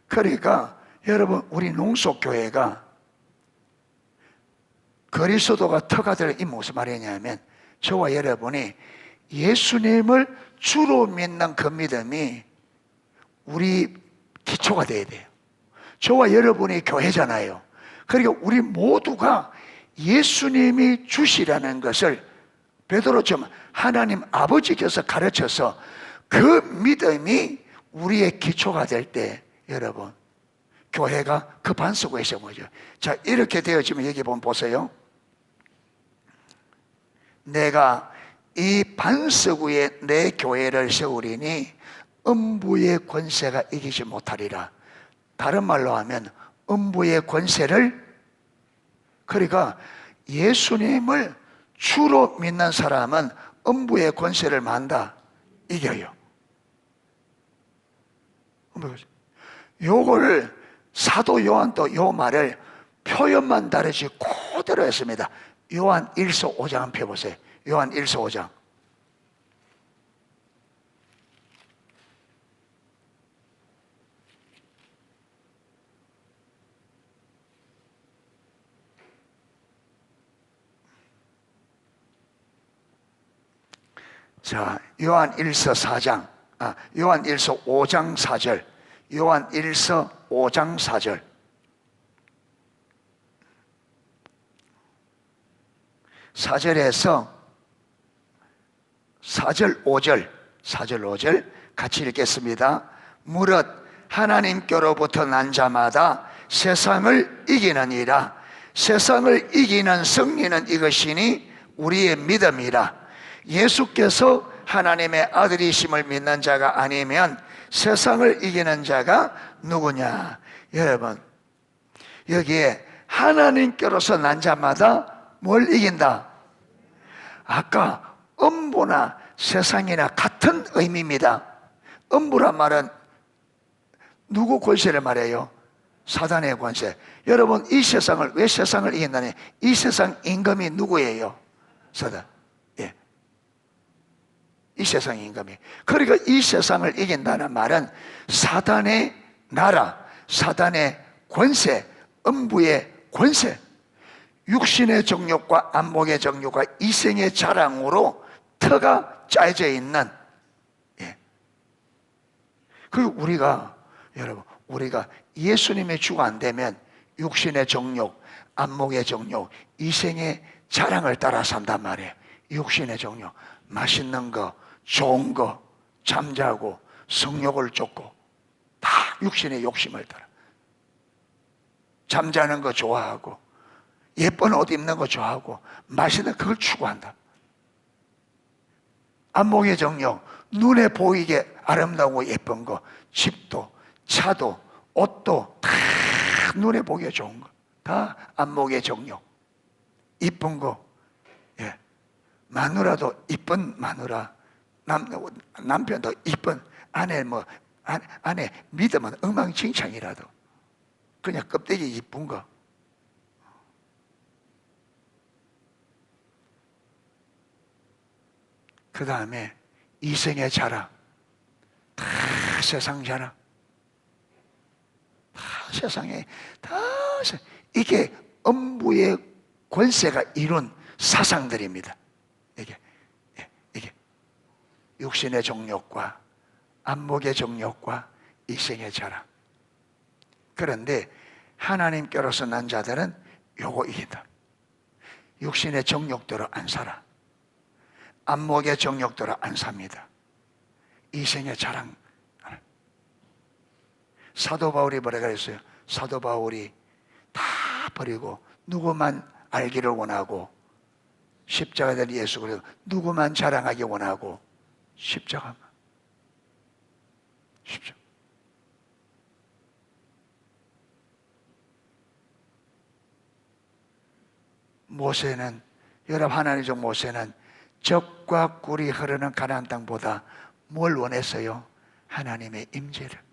그러니까 여러분, 우리 농속교회가 그리스도가 터가 될 이 무슨 말이냐면, 저와 여러분이 예수님을 주로 믿는 그 믿음이 우리 기초가 돼야 돼요. 저와 여러분이 교회잖아요. 그러니까 우리 모두가 예수님이 주시라는 것을 베드로처럼 하나님 아버지께서 가르쳐서 그 믿음이 우리의 기초가 될 때, 여러분, 교회가 그 반석 위에 세운 거죠. 자, 이렇게 되어지면 여기 보면 보세요. 내가 이 반석 위에 내 교회를 세우리니 음부의 권세가 이기지 못하리라. 다른 말로 하면 음부의 권세를, 그러니까 예수님을 주로 믿는 사람은 음부의 권세를 만다, 이겨요. 요걸 사도 요한도 요 말을 표현만 다르지 그대로 했습니다. 요한 1서 5장 한번 펴보세요. 요한 1서 5장. 자, 요한 1서 4장, 요한 1서 5장 4절, 요한 1서 5장 4절. 4절에서 4절 5절, 4절 5절 같이 읽겠습니다. 무릇 하나님께로부터 난 자마다 세상을 이기느니라. 세상을 이기는 승리는 이것이니 우리의 믿음이라. 예수께서 하나님의 아들이심을 믿는 자가 아니면 세상을 이기는 자가 누구냐? 여러분, 여기에 하나님께로서 난 자마다 뭘 이긴다? 아까 음부나 세상이나 같은 의미입니다. 음부란 말은 누구 권세를 말해요? 사단의 권세. 여러분, 이 세상을, 왜 세상을 이긴다니? 이 세상 임금이 누구예요? 사단. 예. 이 세상 임금이. 그러니까 이 세상을 이긴다는 말은 사단의 나라, 사단의 권세, 음부의 권세, 육신의 정욕과 안목의 정욕과 이생의 자랑으로 터가 짜여져 있는, 예. 그리고 여러분, 우리가 예수님의 주가 안 되면 육신의 정욕, 안목의 정욕, 이생의 자랑을 따라 산단 말이에요. 육신의 정욕, 맛있는 거, 좋은 거, 잠자고, 성욕을 쫓고, 다 육신의 욕심을 따라. 잠자는 거 좋아하고, 예쁜 옷 입는 거 좋아하고, 맛있는 그걸 추구한다. 안목의 정욕, 눈에 보이게 아름다고 예쁜 거, 집도, 차도, 옷도 다 눈에 보기에 좋은 거, 다 안목의 정욕. 이쁜 거, 예. 마누라도 이쁜 마누라, 남편도 이쁜 아내, 아내 믿으면 엉망진창이라도 그냥 껍데기 이쁜 거. 그 다음에 이생의 자랑, 다 세상 자랑, 다 세상에, 이게 음부의 권세가 이룬 사상들입니다. 이게 육신의 정욕과 안목의 정욕과 이생의 자랑. 그런데 하나님께로서 난 자들은 요거 이긴다. 육신의 정욕대로 안 살아. 안목의 정욕대로 안 삽니다. 이생의 자랑. 사도 바울이 뭐라 그랬어요? 사도 바울이 다 버리고 누구만 알기를 원하고, 십자가 된 예수 그리스도 누구만 자랑하기 원하고, 십자가. 모세는, 여러분, 하나님의 종 모세는 젖과 꿀이 흐르는 가나안 땅보다 뭘 원했어요? 하나님의 임재를.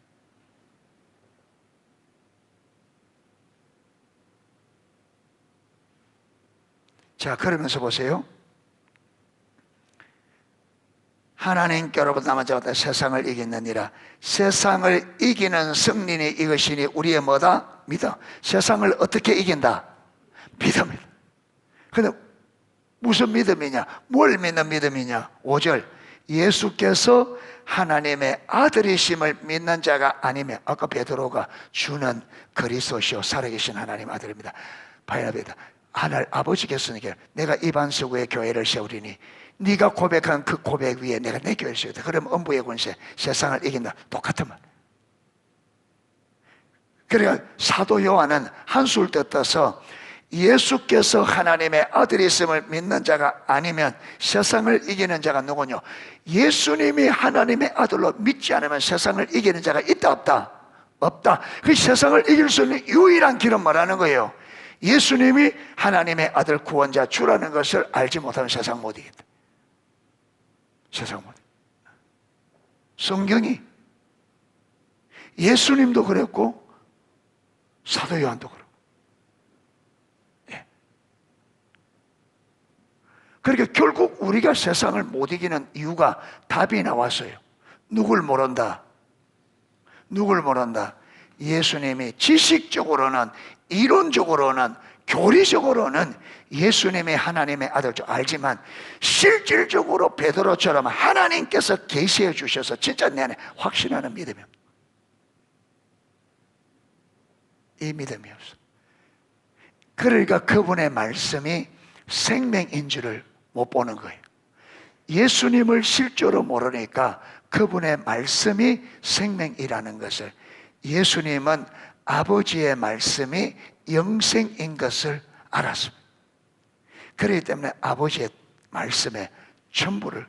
자, 그러면서 보세요. 하나님께로부터 남은 자마다 세상을 이기느니라. 세상을 이기는 승리는 이것이니 우리의 뭐다? 믿음. 세상을 어떻게 이긴다? 믿음이다. 근데 무슨 믿음이냐? 뭘 믿는 믿음이냐? 5절. 예수께서 하나님의 아들이심을 믿는 자가 아니면, 아까 베드로가 주는 그리스도시요 살아계신 하나님 아들입니다. 바야베다. 하나님 아버지께서는 내가 이 반석에 교회를 세우리니 네가 고백한 그 고백 위에 내가 내 교회를 세우다. 그러면 음부의 권세, 세상을 이긴다. 똑같은 말. 그러니까 사도 요한은 한술 뜯어서 예수께서 하나님의 아들이심을 믿는 자가 아니면 세상을 이기는 자가 누구냐? 예수님이 하나님의 아들로 믿지 않으면 세상을 이기는 자가 있다 없다? 없다. 그 세상을 이길 수 있는 유일한 길은 뭐라는 거예요? 예수님이 하나님의 아들 구원자 주라는 것을 알지 못하면 세상 못 이긴다. 세상 못 이긴다. 성경이 예수님도 그랬고 사도 요한도 그랬고, 예. 그러니까 결국 우리가 세상을 못 이기는 이유가 답이 나왔어요. 누굴 모른다? 누굴 모른다? 예수님이 지식적으로는, 이론적으로는, 교리적으로는 예수님이 하나님의 아들 줄 알지만 실질적으로 베드로처럼 하나님께서 계시해 주셔서 진짜 내 안에 확신하는 믿음이에요. 이 믿음이 없어. 그러니까 그분의 말씀이 생명인 줄을 못 보는 거예요. 예수님을 실제로 모르니까 그분의 말씀이 생명이라는 것을, 예수님은 아버지의 말씀이 영생인 것을 알았습니다. 그렇기 때문에 아버지의 말씀에 전부를,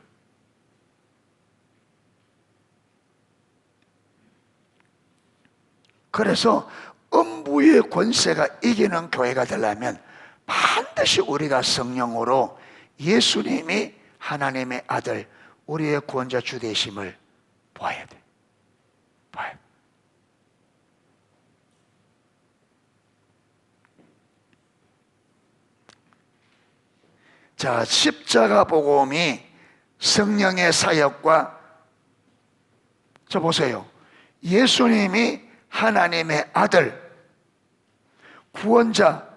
그래서 음부의 권세가 이기는 교회가 되려면 반드시 우리가 성령으로 예수님이 하나님의 아들, 우리의 구원자 주 되심을 봐야 돼. 봐야 돼. 자, 십자가 복음이 성령의 사역과, 저 보세요. 예수님이 하나님의 아들, 구원자,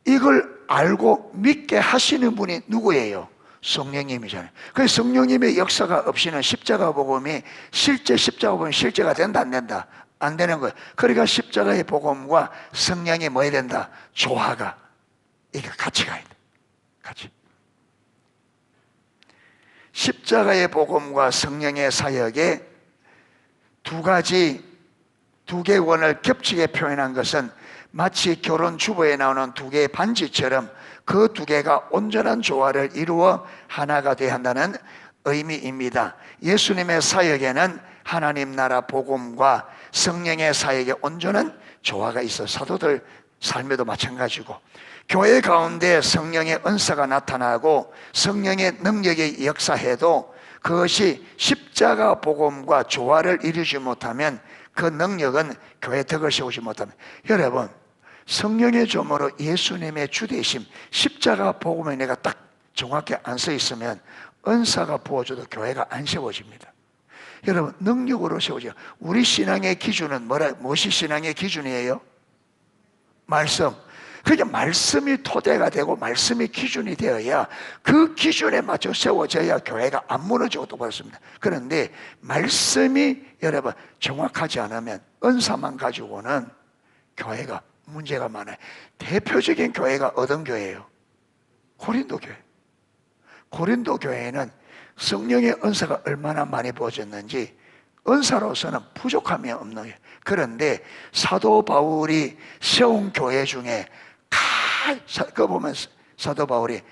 이걸 알고 믿게 하시는 분이 누구예요? 성령님이잖아요. 그 성령님의 역사가 없이는 십자가 복음이 실제 십자가 복음이 실제가 된다 안 된다? 안 되는 거예요. 그러니까 십자가의 복음과 성령이 뭐 해야 된다? 조화가 이게 같이 가야 돼. 같이. 십자가의 복음과 성령의 사역에 두 개의 원을 겹치게 표현한 것은 마치 결혼 주보에 나오는 두 개의 반지처럼 그 두 개가 온전한 조화를 이루어 하나가 되어야 한다는 의미입니다. 예수님의 사역에는 하나님 나라 복음과 성령의 사역에 온전한 조화가 있어. 사도들 삶에도 마찬가지고, 교회 가운데 성령의 은사가 나타나고 성령의 능력이 역사해도 그것이 십자가 복음과 조화를 이루지 못하면 그 능력은 교회 덕을 세우지 못합니다. 여러분, 성령의 조모로 예수님의 주되심, 십자가 복음에 내가 딱 정확히 안 서 있으면 은사가 부어져도 교회가 안 세워집니다. 여러분, 능력으로 세워져요. 우리 신앙의 기준은 무엇이 신앙의 기준이에요? 말씀. 그러니까 말씀이 토대가 되고 말씀이 기준이 되어야 그 기준에 맞춰 세워져야 교회가 안 무너지고 그렇습니다. 그런데 말씀이 여러분 정확하지 않으면 은사만 가지고는 교회가 문제가 많아요. 대표적인 교회가 어떤 교회예요? 고린도 교회. 고린도 교회에는 성령의 은사가 얼마나 많이 부어졌는지 은사로서는 부족함이 없는 거예요. 그런데 사도 바울이 세운 교회 중에 그 보면 사도 바울이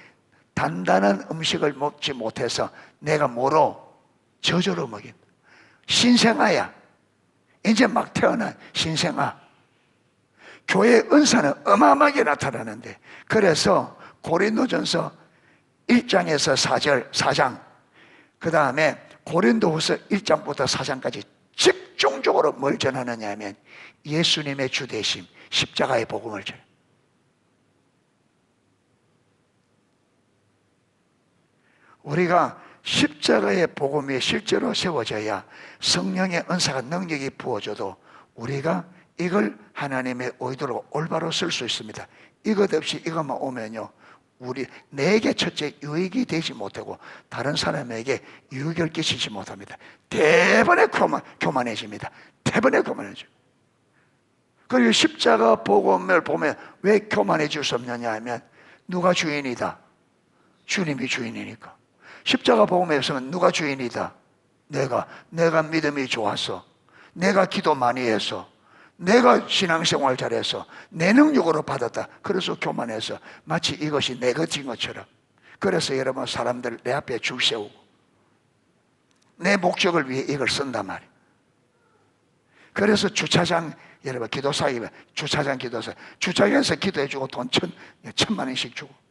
단단한 음식을 먹지 못해서 내가 뭐로? 저주로 먹인 신생아야. 이제 막 태어난 신생아. 교회의 은사는 어마어마하게 나타나는데, 그래서 고린도전서 1장에서 4장, 그 다음에 고린도후서 1장부터 4장까지 집중적으로 뭘 전하느냐 하면 예수님의 주되심, 십자가의 복음을 전해요. 우리가 십자가의 복음이 실제로 세워져야 성령의 은사가 능력이 부어져도 우리가 이걸 하나님의 의도로 올바로 쓸 수 있습니다. 이것 없이 이것만 오면요, 내게 첫째 유익이 되지 못하고 다른 사람에게 유익을 끼치지 못합니다. 대번에 교만해집니다. 대번에 교만해져요. 그리고 십자가 복음을 보면 왜 교만해질 수 없느냐 하면 누가 주인이다? 주님이 주인이니까. 십자가 복음에 없으면 누가 주인이다? 내가 믿음이 좋았어, 내가 기도 많이 해서, 내가 신앙생활 잘해서, 내 능력으로 받았다. 그래서 교만해서 마치 이것이 내 것인 것처럼. 그래서 여러분, 사람들 내 앞에 줄 세우고 내 목적을 위해 이걸 쓴단 말이에요. 그래서 주차장, 여러분 기도사이면 주차장 기도사, 주차장에서 기도해주고 돈 1,000만 원씩 주고.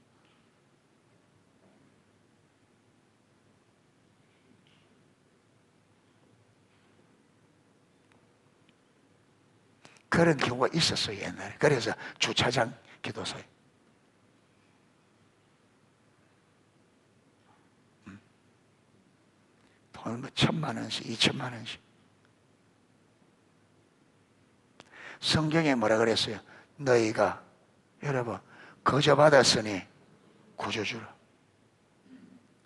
그런 경우가 있었어요, 옛날에. 그래서 주차장 기도사에 돈을 뭐 1,000만 원씩, 2,000만 원씩. 성경에 뭐라 그랬어요? 너희가, 여러분, 거저 받았으니 구조 주라.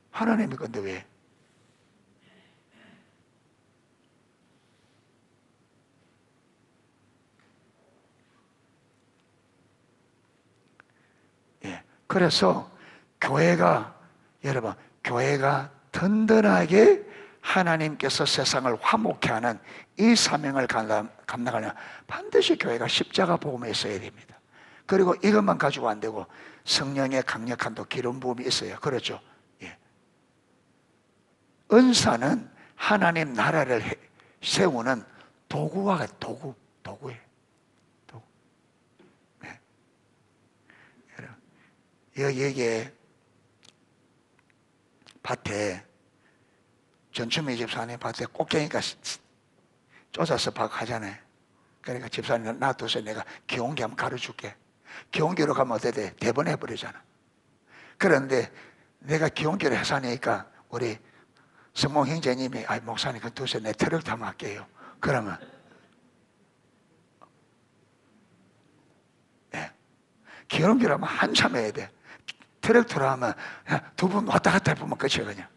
하나님이 건데 왜? 그래서 교회가, 여러분, 교회가 든든하게 하나님께서 세상을 화목케 하는 이 사명을 감당하려면 반드시 교회가 십자가 복음에 있어야 됩니다. 그리고 이것만 가지고 안 되고 성령의 강력한 또 기름 부음이 있어요. 그렇죠? 예. 은사는 하나님 나라를 세우는 도구예요. 도구. 여기에 밭에 전추미 집사님 밭에 꽃게니까 쫓아서 하잖아요. 그러니까 집사님 놔둬서 내가 기온기 한번 가르쳐줄게. 기온기로 가면 어때 돼? 대번해버리잖아. 그런데 내가 기온기로 해서 하니까 우리 성공 형제님이 목사님 그 두세 내 트럭 타면 할게요. 그러면 기온기로 하면 한참 해야 돼. 트랙터로 하면 두 분 왔다 갔다 해보면 끝이에요. 그냥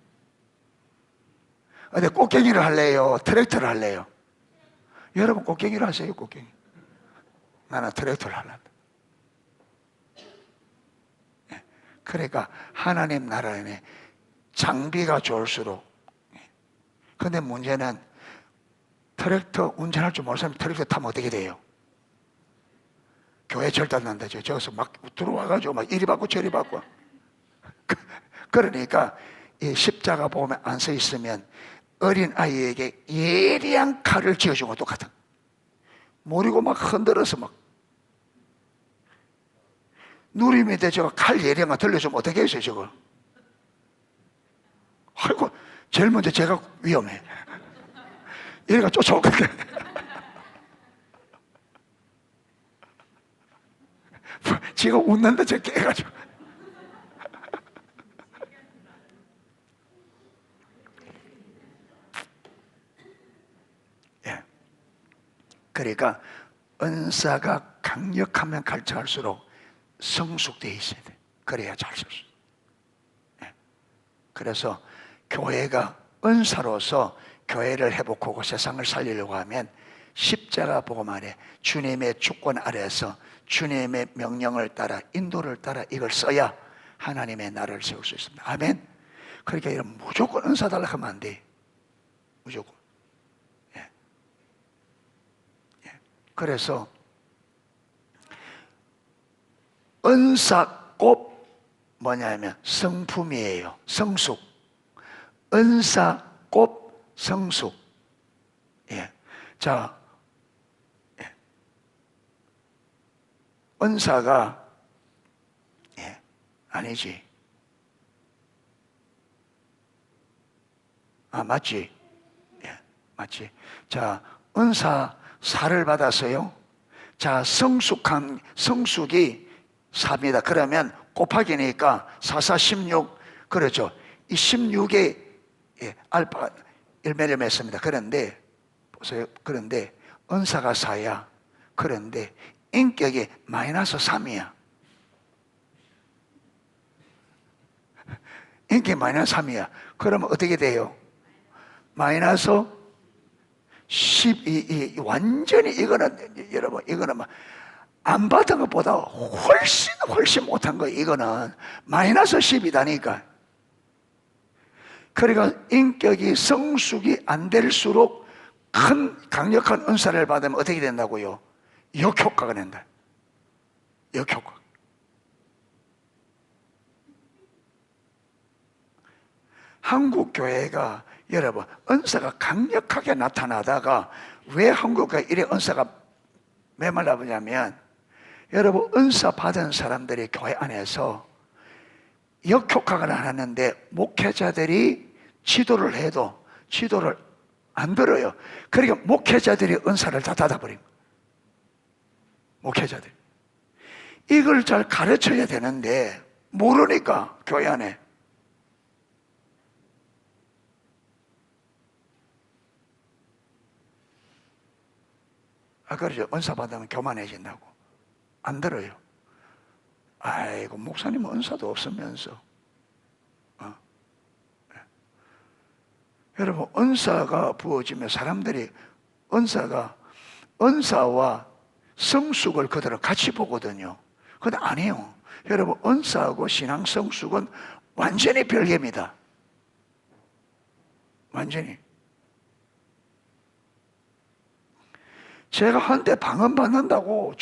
근데 꽃갱이를 할래요? 트랙터를 할래요? 여러분 꽃갱이를 하세요. 꽃갱이. 나는 트랙터를 하려고. 그러니까 하나님 나라에 장비가 좋을수록, 근데 문제는 트랙터 운전할 줄 모르는 사람이 트랙터 타면 어떻게 돼요? 교회 절단난다. 저기서 막 들어와가지고 막 이리 받고 저리 받고. 그러니까 이 십자가 보험에 안 서 있으면 어린 아이에게 예리한 칼을 쥐어준 것도 같은. 모르고 막 흔들어서 막 누리면데 저거 칼 예리한 거 들려주면 어떻게 해요 저거? 아이고 제일 먼저 제가 위험해. 얘가 쫓아오거든. 지가 웃는데 저 깨가지고. 예. 그러니까 은사가 강력하면 갈수록 성숙되어 있어야 돼. 그래야 잘 쓸 수 있어. 예. 그래서 교회가 은사로서 교회를 회복하고 세상을 살리려고 하면 십자가 복음 아래 주님의 주권 아래에서 주님의 명령을 따라 인도를 따라 이걸 써야 하나님의 나라를 세울 수 있습니다. 아멘. 그러니까 이런 무조건 은사 달라고 하면 안 돼. 무조건. 예. 예. 그래서 은사 꼭 뭐냐면 성품이에요. 성숙. 은사 꼭 성숙. 예. 자, 예. 은사가 예. 아니지. 아, 맞지? 예. 맞지? 자, 은사 사를 받았어요. 자, 성숙이 4입니다. 그러면 곱하기니까 4, 4, 16 그렇죠. 이 16에 예, 알파 1매를 맺습니다. 그런데 보세요. 그런데 은사가 4야. 그런데 인격이 마이너스 3이야. 인격이 마이너스 3이야. 그러면 어떻게 돼요? 마이너스 12. 완전히 이거는 여러분 이거는 막 안 받은 것보다 훨씬 못한 거. 이거는 마이너스 10이다니까. 그러니까 인격이 성숙이 안 될수록 큰 강력한 은사를 받으면 어떻게 된다고요? 역효과가 난다. 역효과. 한국 교회가 여러분 은사가 강력하게 나타나다가 왜 한국교회 이래 은사가 메말라 보냐면 여러분 은사 받은 사람들이 교회 안에서 역효과가 나는데 목회자들이 지도를 해도 지도를 안 들어요. 그러니까 목회자들이 은사를 다 닫아버린 거예요. 목회자들 이걸 잘 가르쳐야 되는데 모르니까 교회 안에 그러죠. 은사 받으면 교만해진다고 안 들어요. 아이고 목사님은 은사도 없으면서 여러분 은사가 부어지면 사람들이 은사와 성숙을 그대로 같이 보거든요. 근데 아니에요. 여러분 은사하고 신앙 성숙은 완전히 별개입니다. 완전히. 제가 한때 방언 받는다고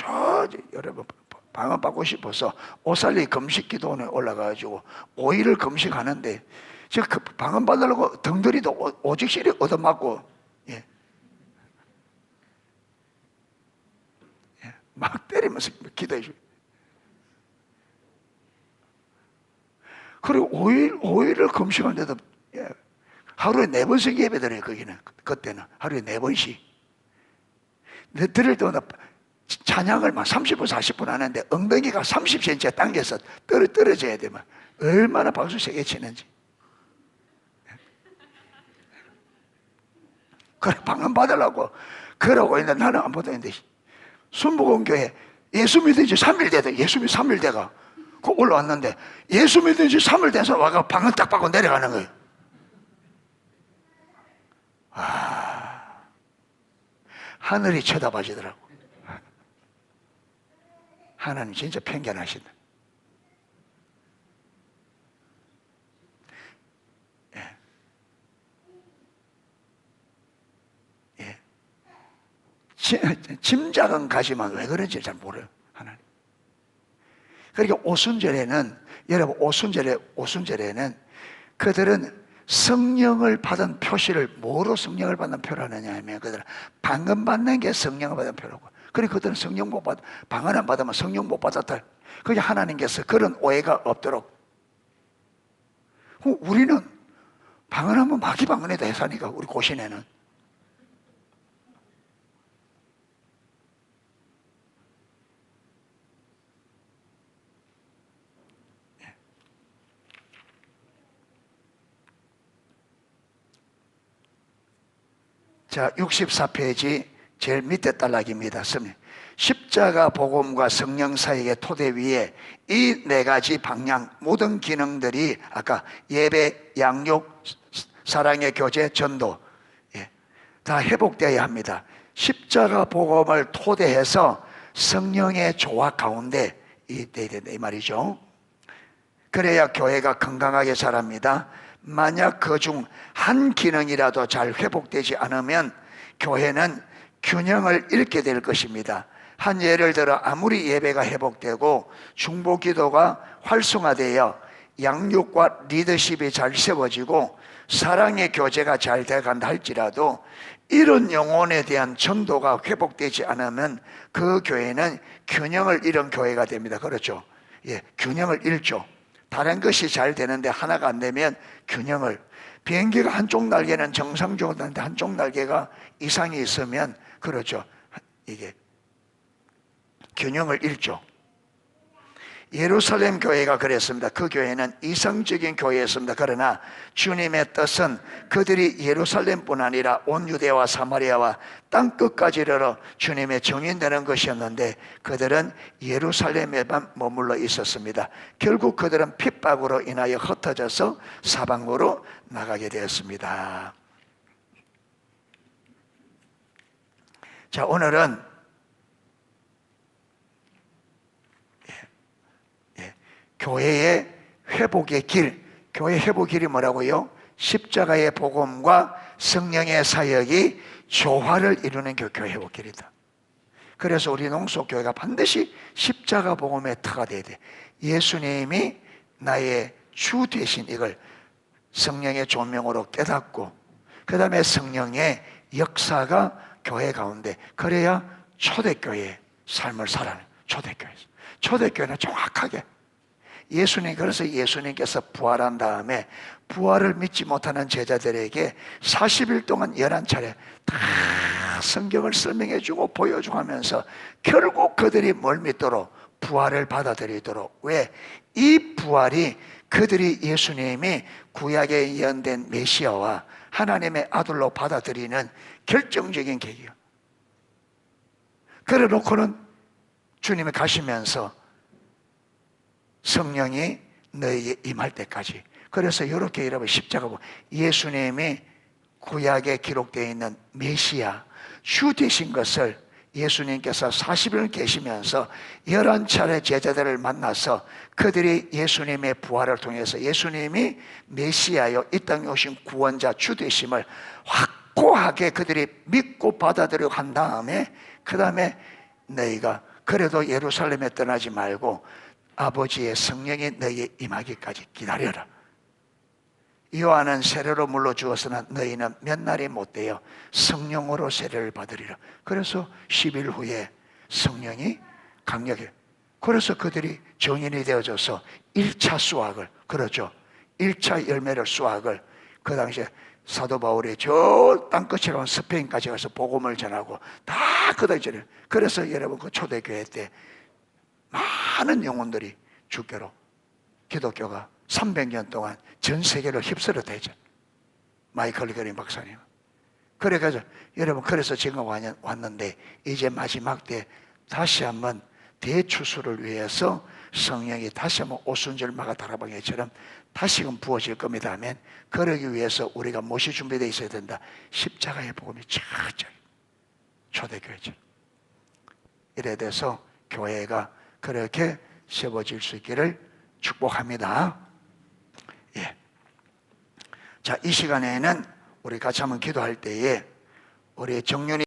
여러분 방언 받고 싶어서 오살리 금식기도원에 올라가가지고 5일을 금식하는데 제가 그 방언 받으려고 덩더리도 오직실이 얻어맞고 예. 예. 막 때리면서 기도해 주고 그리고 5일을 금식하는데도 예. 하루에 4번씩 예배 드려요. 거기는 그때는 하루에 4번씩 들을 때마다 찬양을 막 30분 40분 하는데 엉덩이가 30cm 당겨서 떨어져야 되면 얼마나 박수 세게 치는지. 그래 방언 받으려고 그러고 있는데 나는 안 받았는데 순복음교회 예수 믿은 지 3일 되다. 예수 믿 3일 돼가 그 올라왔는데 예수 믿은 지 3일 돼서 와가 방을 딱 받고 내려가는 거예요. 하늘이 쳐다봐지더라고. 하나님 진짜 편견하신다. 예. 예. 짐작은 가지만 왜 그런지 잘 모르요, 하나님. 그러니까 오순절에는, 여러분, 오순절에는 그들은 성령을 받은 표시를 뭐로 성령을 받는 표를 하느냐 하면 그들은 방언 받는 게 성령을 받은 표라고. 그러니까 그들은 성령 못 받, 방언 안 받으면 성령 못 받았다. 그게 하나님께서 그런 오해가 없도록. 우리는 방언하면 마귀 방언에다 해사니까, 우리 고신에는. 자, 64페이지 제일 밑에 단락입니다. 십자가 복음과 성령 사역의 토대 위에 이 네 가지 방향, 모든 기능들이 아까 예배, 양육, 사랑의 교제, 전도, 다 회복되어야 합니다. 십자가 복음을 토대해서 성령의 조화 가운데 이 말이죠. 그래야 교회가 건강하게 자랍니다. 만약 그 중 한 기능이라도 잘 회복되지 않으면 교회는 균형을 잃게 될 것입니다. 한 예를 들어 아무리 예배가 회복되고 중보 기도가 활성화되어 양육과 리더십이 잘 세워지고 사랑의 교제가 잘 돼간다 할지라도 이런 영혼에 대한 전도가 회복되지 않으면 그 교회는 균형을 잃은 교회가 됩니다. 그렇죠? 예, 균형을 잃죠. 다른 것이 잘 되는데 하나가 안 되면 균형을, 비행기가 한쪽 날개는 정상적으로 되는데 한쪽 날개가 이상이 있으면, 그렇죠, 이게 균형을 잃죠. 예루살렘 교회가 그랬습니다. 그 교회는 이성적인 교회였습니다. 그러나 주님의 뜻은 그들이 예루살렘뿐 아니라 온 유대와 사마리아와 땅끝까지 이르러 주님의 정인되는 것이었는데 그들은 예루살렘에만 머물러 있었습니다. 결국 그들은 핍박으로 인하여 흩어져서 사방으로 나가게 되었습니다. 자, 오늘은 교회의 회복의 길, 교회 회복의 길이 뭐라고요? 십자가의 복음과 성령의 사역이 조화를 이루는 게 교회 회복 길이다. 그래서 우리 농속교회가 반드시 십자가 복음의 터가 돼야 돼. 예수님이 나의 주 되신 이걸 성령의 조명으로 깨닫고 그 다음에 성령의 역사가 교회 가운데, 그래야 초대교회의 삶을 살아내. 초대교회는 정확하게 그래서 예수님께서 부활한 다음에 부활을 믿지 못하는 제자들에게 40일 동안 11차례 다 성경을 설명해 주고 보여주고 하면서 결국 그들이 뭘 믿도록? 부활을 받아들이도록. 왜? 이 부활이 그들이 예수님이 구약에 예언된 메시아와 하나님의 아들로 받아들이는 결정적인 계기예요. 그래 놓고는 주님이 가시면서 성령이 너에게 임할 때까지. 그래서 이렇게 여러분 십자가 보면 예수님이 구약에 기록되어 있는 메시아 주 되신 것을 예수님께서 40일 계시면서 11차례 제자들을 만나서 그들이 예수님의 부활을 통해서 예수님이 메시아요, 이 땅에 오신 구원자 주 되심을 확고하게 그들이 믿고 받아들이고 한 다음에 그 다음에 너희가 그래도 예루살렘에 떠나지 말고 아버지의 성령이 너희에 임하기까지 기다려라. 요한은 세례로 물러 주었으나 너희는 몇 날이 못되어 성령으로 세례를 받으리라. 그래서 10일 후에 성령이 강력해. 그래서 그들이 정인이 되어져서 1차 수학을, 그렇죠, 1차 열매를 수학을 그 당시에 사도 바울이 저 땅끝이라고 스페인까지 가서 복음을 전하고 다 그다 전해. 그래서 여러분 그 초대교회 때 많은 영혼들이 주교로 기독교가 300년 동안 전 세계를 휩쓸어대죠. 마이클 그린 박사님. 그래가지고 여러분, 그래서 지금 왔는데 이제 마지막 때 다시 한번 대추수를 위해서 성령이 다시 한번 오순절마가 다락방에처럼 다시금 부어질 겁니다 하면, 그러기 위해서 우리가 무엇이 준비되어 있어야 된다? 십자가의 복음이 철저히, 초대교회처럼 이래 돼서 교회가 그렇게 세워질 수 있기를 축복합니다. 예. 자, 이 시간에는 우리 같이 한번 기도할 때에 우리 정윤이